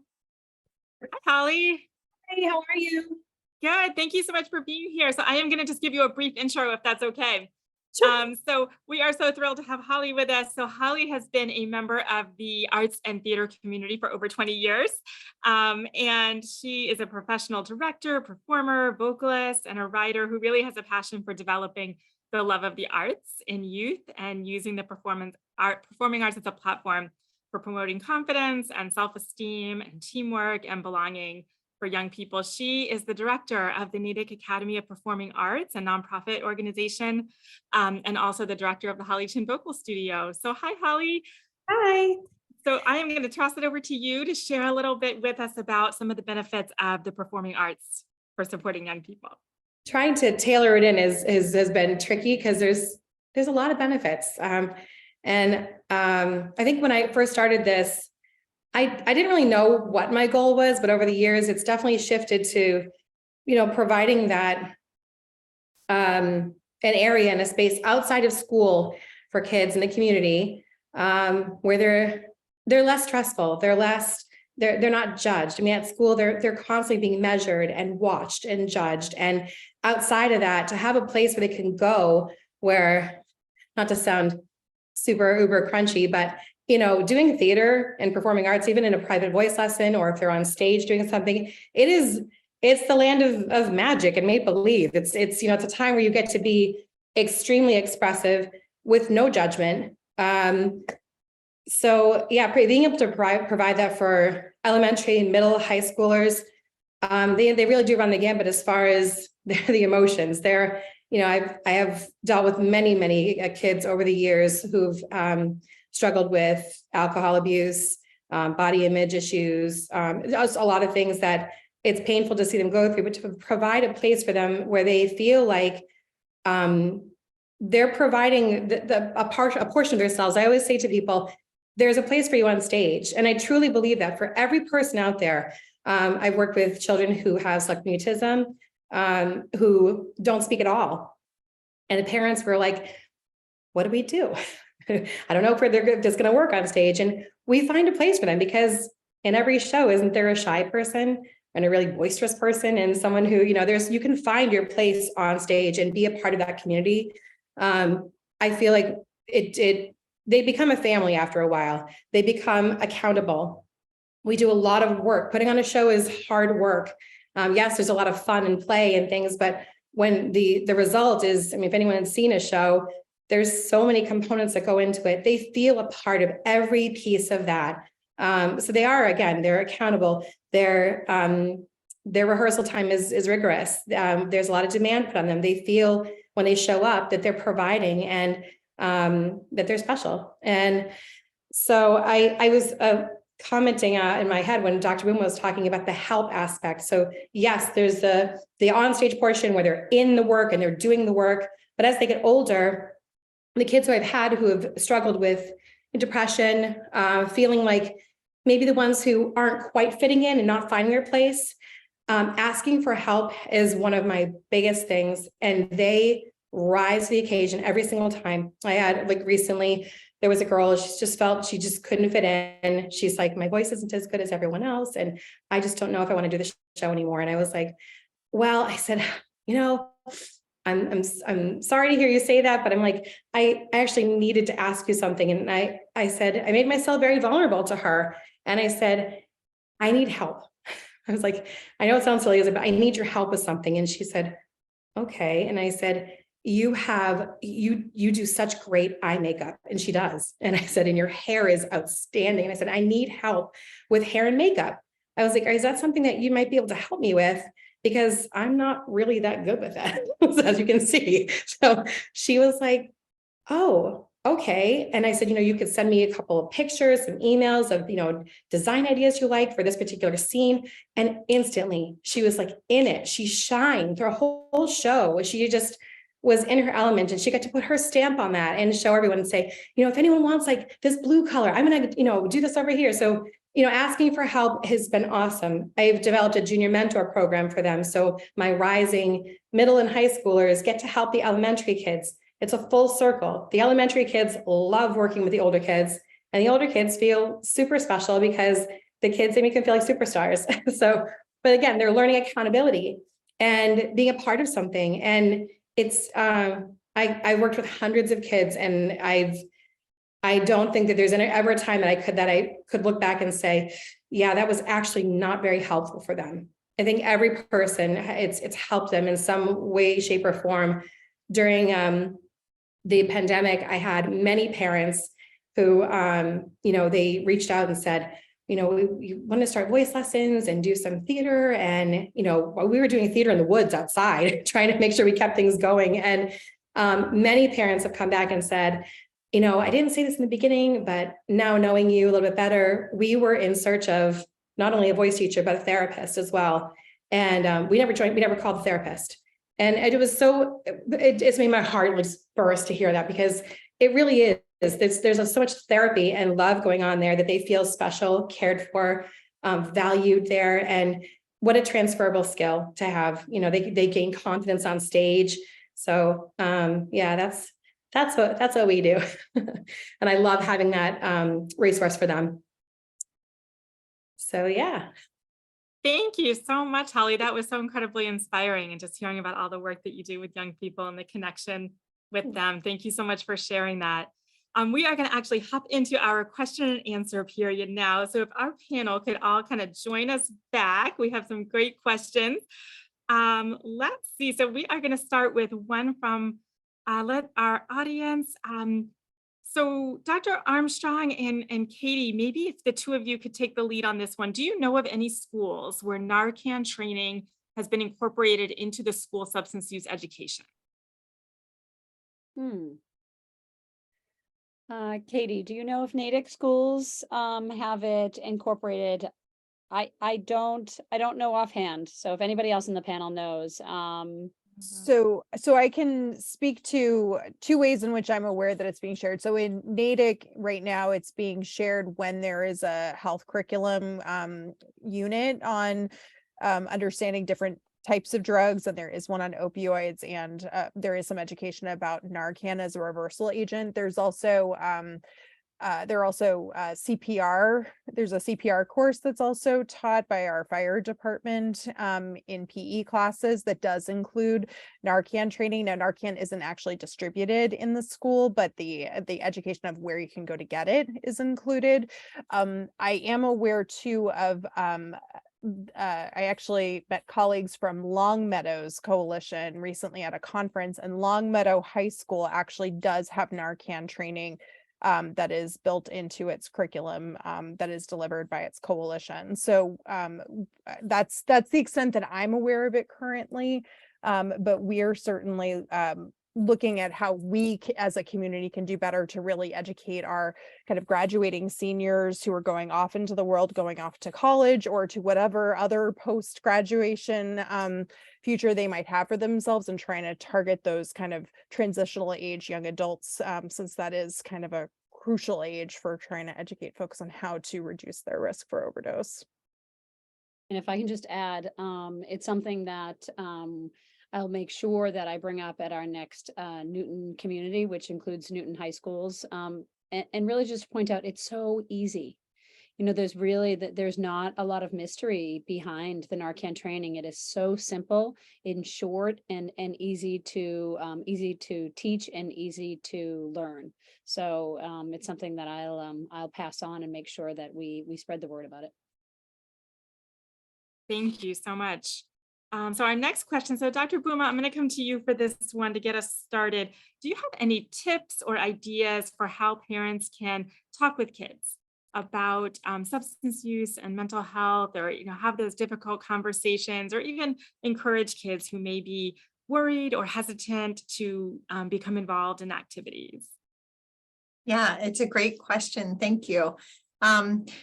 Hi, Holly. Hey, how are you? Good. Thank you so much for being here. So I am going to just give you a brief intro, if that's okay. Sure. So we are so thrilled to have Holly with us. So Holly has been a member of the arts and theater community for over 20 years. And she is a professional director, performer, vocalist, and a writer who really has a passion for developing the love of the arts in youth and using the performing arts as a platform for promoting confidence and self-esteem and teamwork and belonging for young people. She is the director of the Natick Academy of Performing Arts, a nonprofit organization, and also the director of the Holly Chin Vocal Studio. So hi, Holly. Hi. So I am going to toss it over to you to share a little bit with us about some of the benefits of the performing arts for supporting young people. Trying to tailor it in has been tricky because there's a lot of benefits. I think when I first started this, I didn't really know what my goal was, but over the years, it's definitely shifted to, providing that an area and a space outside of school for kids in the community where they're less stressful, they're not judged. I mean, at school, they're constantly being measured and watched and judged. And outside of that, to have a place where they can go where, not to sound super uber crunchy, but doing theater and performing arts, even in a private voice lesson, or if they're on stage doing something, it's the land of magic and make believe. It's a time where you get to be extremely expressive with no judgment. So yeah, being able to provide that for elementary, middle, high schoolers, they really do run the gambit as far as the emotions. I have dealt with many kids over the years who've struggled with alcohol abuse, body image issues, just a lot of things that it's painful to see them go through, but to provide a place for them where they feel like they're providing a portion of themselves. I always say to people, there's a place for you on stage. And I truly believe that for every person out there. I've worked with children who have selective mutism, who don't speak at all. And the parents were like, what do we do? I don't know if they're just going to work on stage. And we find a place for them because in every show, isn't there a shy person and a really boisterous person and someone who, you can find your place on stage and be a part of that community. I feel like they become a family after a while. They become accountable. We do a lot of work. Putting on a show is hard work. Yes, there's a lot of fun and play and things, but when the result is, if anyone has seen a show, there's so many components that go into it. They feel a part of every piece of that. So they're accountable. Their rehearsal time is rigorous. There's a lot of demand put on them. They feel when they show up that they're providing and that they're special. And so I was commenting in my head when Dr. Boom was talking about the help aspect. So yes, there's the onstage portion where they're in the work and they're doing the work, but as they get older, the kids who I've had who have struggled with depression, feeling like maybe the ones who aren't quite fitting in and not finding their place, asking for help is one of my biggest things, and they rise to the occasion every single time. I had, like, recently, there was a girl, she just felt she just couldn't fit in. She's like, my voice isn't as good as everyone else, and I just don't know if I want to do the show anymore. And I was like, well, I said, you know, I'm sorry to hear you say that, but I'm like, I actually needed to ask you something. And I said, I made myself very vulnerable to her. And I said, I need help. I was like, I know it sounds silly, but I need your help with something. And she said, okay. And I said, you do such great eye makeup. And she does. And I said, and your hair is outstanding. And I said, I need help with hair and makeup. I was like, is that something that you might be able to help me with? Because I'm not really that good with that, as you can see. So she was like, oh, okay. And I said, you could send me a couple of pictures, some emails of, design ideas you like for this particular scene. And instantly she was like in it. She shined through a whole show. She just was in her element, and she got to put her stamp on that and show everyone and say, if anyone wants like this blue color, I'm going to, do this over here. So, asking for help has been awesome. I've developed a junior mentor program for them. So my rising middle and high schoolers get to help the elementary kids. It's a full circle. The elementary kids love working with the older kids, and the older kids feel super special because the kids, they make them feel like superstars. So, but again, they're learning accountability and being a part of something. And it's, I worked with hundreds of kids, and I don't think that there's ever a time that I could look back and say, yeah, that was actually not very helpful for them. I think every person, it's helped them in some way, shape, or form. During the pandemic, I had many parents who, they reached out and said, we want to start voice lessons and do some theater. And, we were doing theater in the woods outside, trying to make sure we kept things going. And many parents have come back and said, I didn't say this in the beginning, but now knowing you a little bit better, we were in search of not only a voice teacher, but a therapist as well. And we never called the therapist. And it was it's made my heart just burst to hear that, because it really is. There's so much therapy and love going on there that they feel special, cared for, valued there. And what a transferable skill to have. They gain confidence on stage. So yeah, that's what we do. And I love having that resource for them. So yeah. Thank you so much, Holly. That was so incredibly inspiring, and just hearing about all the work that you do with young people and the connection with them. Thank you so much for sharing that. We are going to actually hop into our question and answer period now. So if our panel could all kind of join us back, we have some great questions. Let's see. So we are going to start with one from let our audience. So Dr. Armstrong and Katie, maybe if the two of you could take the lead on this one, do you know of any schools where Narcan training has been incorporated into the school substance use education? Katie, do you know if Natick schools have it incorporated? I don't know offhand. So if anybody else in the panel knows, So I can speak to two ways in which I'm aware that it's being shared. So in Natick right now, it's being shared when there is a health curriculum unit on understanding different types of drugs, and there is one on opioids, and there is some education about Narcan as a reversal agent. There's also CPR. There's a CPR course that's also taught by our fire department in PE classes that does include Narcan training. Now, Narcan isn't actually distributed in the school, but the education of where you can go to get it is included. I am aware too of I actually met colleagues from Long Meadows Coalition recently at a conference, and Long Meadow High School actually does have Narcan training that is built into its curriculum that is delivered by its coalition. So that's the extent that I'm aware of it currently. But we are certainly looking at how we as a community can do better to really educate our kind of graduating seniors who are going off into the world, going off to college or to whatever other post-graduation future they might have for themselves, and trying to target those kind of transitional age young adults, since that is kind of a crucial age for trying to educate folks on how to reduce their risk for overdose. And if I can just add, it's something that I'll make sure that I bring up at our next Newton community, which includes Newton high schools, and really just point out it's so easy. You know, there's not a lot of mystery behind the Narcan training. It is so simple, in short, and easy to teach and easy to learn. So it's something that I'll pass on and make sure that we spread the word about it. Thank you so much. So our next question, so Dr. Buma, I'm going to come to you for this one to get us started. Do you have any tips or ideas for how parents can talk with kids about substance use and mental health, or have those difficult conversations, or even encourage kids who may be worried or hesitant to become involved in activities? Yeah, it's a great question. Thank you.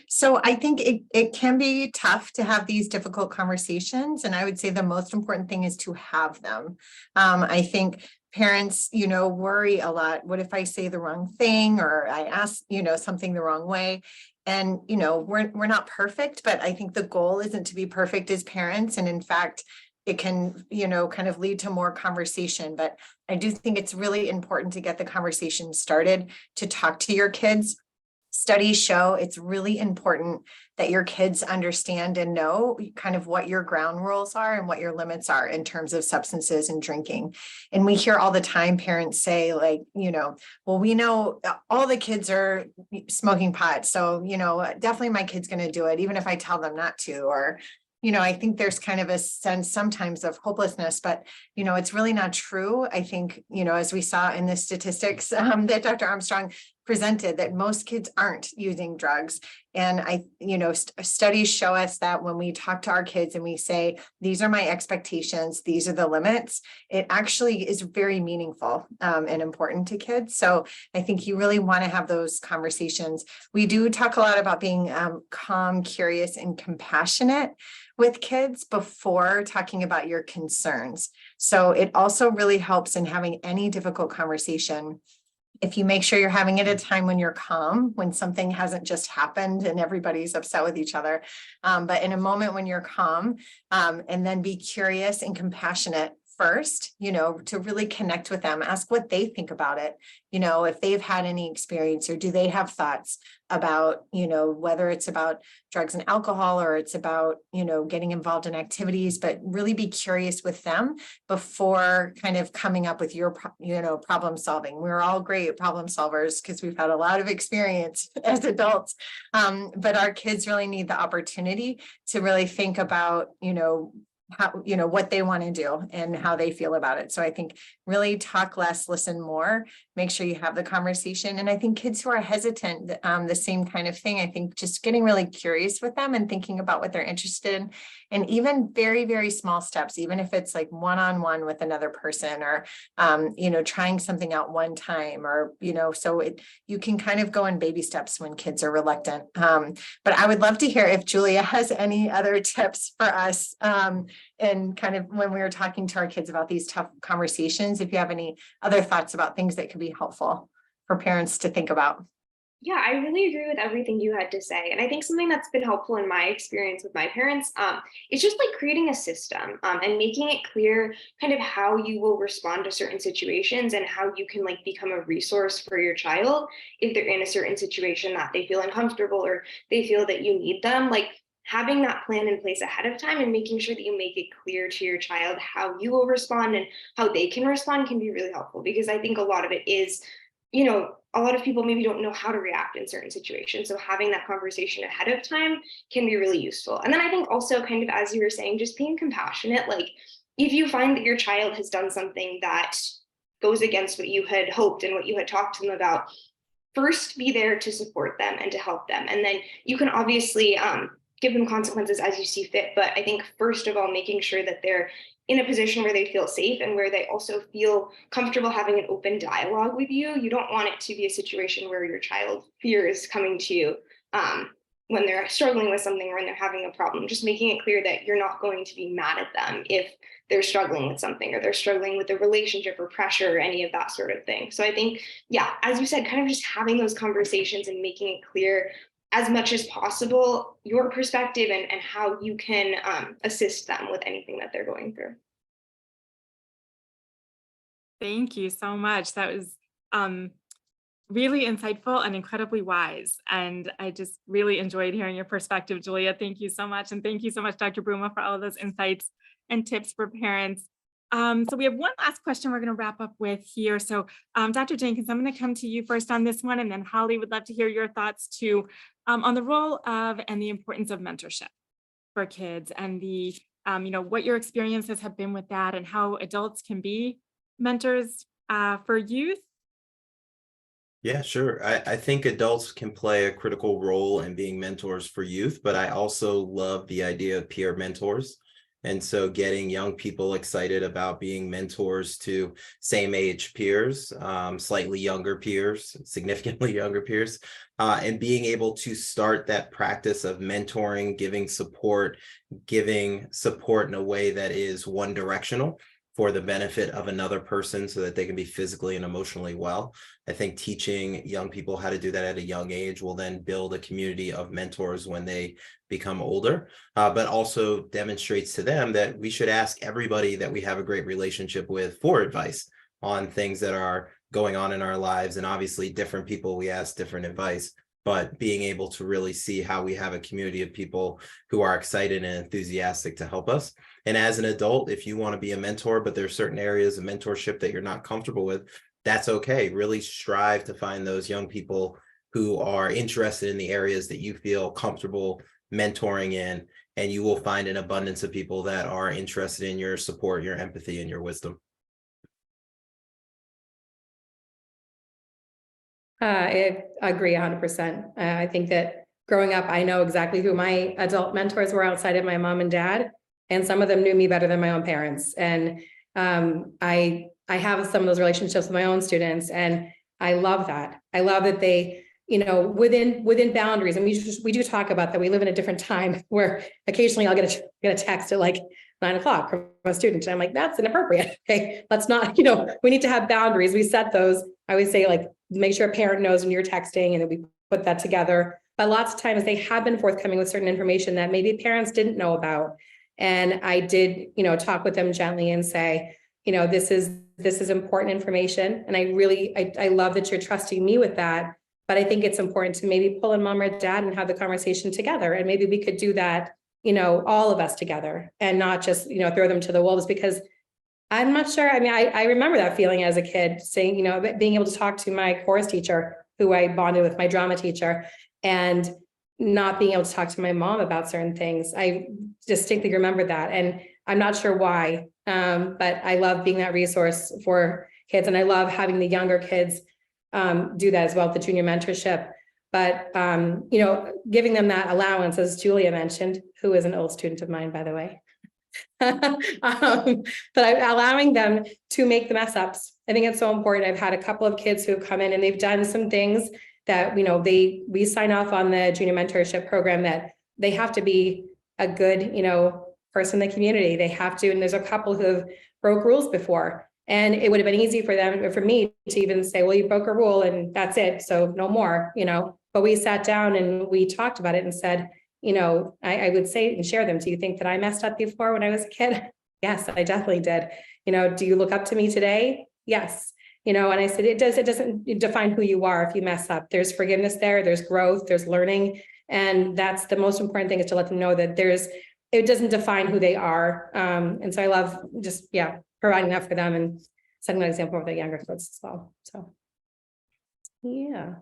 So I think it can be tough to have these difficult conversations. And I would say the most important thing is to have them. I think parents, worry a lot. What if I say the wrong thing, or I ask, something the wrong way? And, we're not perfect, but I think the goal isn't to be perfect as parents. And in fact, it can, kind of lead to more conversation. But I do think it's really important to get the conversation started, to talk to your kids. Studies show it's really important that your kids understand and know kind of what your ground rules are and what your limits are in terms of substances and drinking. And we hear all the time parents say, like, well, we know all the kids are smoking pot, so, definitely my kid's going to do it, even if I tell them not to. Or, I think there's kind of a sense sometimes of hopelessness, but, it's really not true. I think, as we saw in the statistics that Dr. Armstrong presented, that most kids aren't using drugs. And studies show us that when we talk to our kids and we say, these are my expectations, these are the limits, it actually is very meaningful and important to kids. So I think you really want to have those conversations. We do talk a lot about being calm, curious, and compassionate with kids before talking about your concerns. So it also really helps in having any difficult conversation if you make sure you're having it at a time when you're calm, when something hasn't just happened and everybody's upset with each other, but in a moment when you're calm, and then be curious and compassionate first, to really connect with them, ask what they think about it, if they've had any experience, or do they have thoughts about, whether it's about drugs and alcohol, or it's about, getting involved in activities, but really be curious with them before kind of coming up with your, problem solving. We're all great problem solvers because we've had a lot of experience as adults, but our kids really need the opportunity to really think about, how, what they want to do and how they feel about it. So I think really talk less, listen more, make sure you have the conversation. And I think kids who are hesitant, the same kind of thing. I think just getting really curious with them and thinking about what they're interested in, and even very, very small steps, even if it's like one-on-one with another person, or, trying something out one time, or, so you can kind of go in baby steps when kids are reluctant. But I would love to hear if Julia has any other tips for us, and kind of when we were talking to our kids about these tough conversations, if you have any other thoughts about things that could be helpful for parents to think about. Yeah, I really agree with everything you had to say. And I think something that's been helpful in my experience with my parents is just like creating a system and making it clear kind of how you will respond to certain situations, and how you can like become a resource for your child if they're in a certain situation that they feel uncomfortable, or they feel that you need them. Like, having that plan in place ahead of time and making sure that you make it clear to your child how you will respond and how they can respond can be really helpful, because I think a lot of it is, a lot of people maybe don't know how to react in certain situations. So having that conversation ahead of time can be really useful. And then I think also, kind of as you were saying, just being compassionate. Like, if you find that your child has done something that goes against what you had hoped and what you had talked to them about, first be there to support them and to help them. And then you can obviously give them consequences as you see fit. But I think first of all, making sure that they're in a position where they feel safe and where they also feel comfortable having an open dialogue with you. You don't want it to be a situation where your child fears coming to you when they're struggling with something or when they're having a problem. Just making it clear that you're not going to be mad at them if they're struggling with something or they're struggling with a relationship or pressure or any of that sort of thing. So I think, yeah, as you said, kind of just having those conversations and making it clear as much as possible your perspective and how you can assist them with anything that they're going through. Thank you so much. That was really insightful and incredibly wise. And I just really enjoyed hearing your perspective, Julia. Thank you so much. And thank you so much, Dr. Bruma, for all of those insights and tips for parents. So we have one last question we're going to wrap up with here. So Dr. Jenkins, I'm going to come to you first on this one, and then Holly would love to hear your thoughts too on the role of and the importance of mentorship for kids and the, what your experiences have been with that and how adults can be mentors for youth. Yeah, sure. I think adults can play a critical role in being mentors for youth, but I also love the idea of peer mentors. And so getting young people excited about being mentors to same age peers, slightly younger peers, significantly younger peers, and being able to start that practice of mentoring, giving support in a way that is one directional for the benefit of another person so that they can be physically and emotionally well. I think teaching young people how to do that at a young age will then build a community of mentors when they become older, but also demonstrates to them that we should ask everybody that we have a great relationship with for advice on things that are going on in our lives. And obviously different people, we ask different advice, but being able to really see how we have a community of people who are excited and enthusiastic to help us. And as an adult, if you want to be a mentor, but there's certain areas of mentorship that you're not comfortable with, that's okay. Really strive to find those young people who are interested in the areas that you feel comfortable mentoring in, and you will find an abundance of people that are interested in your support, your empathy, and your wisdom. I agree 100%. I think that growing up, I know exactly who my adult mentors were outside of my mom and dad, and some of them knew me better than my own parents. And I have some of those relationships with my own students, and I love that. I love that they, within boundaries. And we do talk about that. We live in a different time where occasionally I'll get a text at like 9 o'clock from a student, and I'm like, that's inappropriate. Okay, let's not. We need to have boundaries. We set those. I always say, like, make sure a parent knows when you're texting, and then we put that together. But lots of times they have been forthcoming with certain information that maybe parents didn't know about. And I did, talk with them gently and say, this is important information. And I love that you're trusting me with that. But I think it's important to maybe pull in mom or dad and have the conversation together. And maybe we could do that, all of us together, and not just, throw them to the wolves, because I'm not sure. I mean, I remember that feeling as a kid, saying, being able to talk to my chorus teacher, who I bonded with, my drama teacher, and not being able to talk to my mom about certain things. I distinctly remember that. And I'm not sure why, but I love being that resource for kids. And I love having the younger kids do that as well, the junior mentorship. But, giving them that allowance, as Julia mentioned, who is an old student of mine, by the way. But allowing them to make the mess ups. I think it's so important. I've had a couple of kids who have come in and they've done some things that, we sign off on the junior mentorship program that they have to be a good, person in the community. They have to, and there's a couple who have broke rules before. And it would have been easy for them, or for me, to even say, well, you broke a rule and that's it, so no more, but we sat down and we talked about it and said, I would say and share them. Do you think that I messed up before when I was a kid? Yes, I definitely did. Do you look up to me today? Yes. And I said, it doesn't define who you are if you mess up. There's forgiveness there's growth, there's learning. And that's the most important thing, is to let them know that it doesn't define who they are. And so I love just, providing that for them and setting an example for the younger folks as well. So, yeah.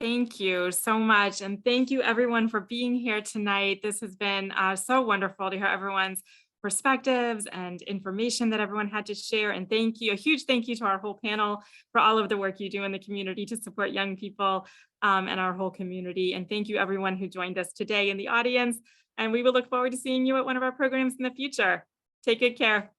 Thank you so much. And thank you everyone for being here tonight. This has been so wonderful to hear everyone's perspectives and information that everyone had to share. And thank you, a huge thank you to our whole panel for all of the work you do in the community to support young people and our whole community. And thank you everyone who joined us today in the audience. And we will look forward to seeing you at one of our programs in the future. Take good care.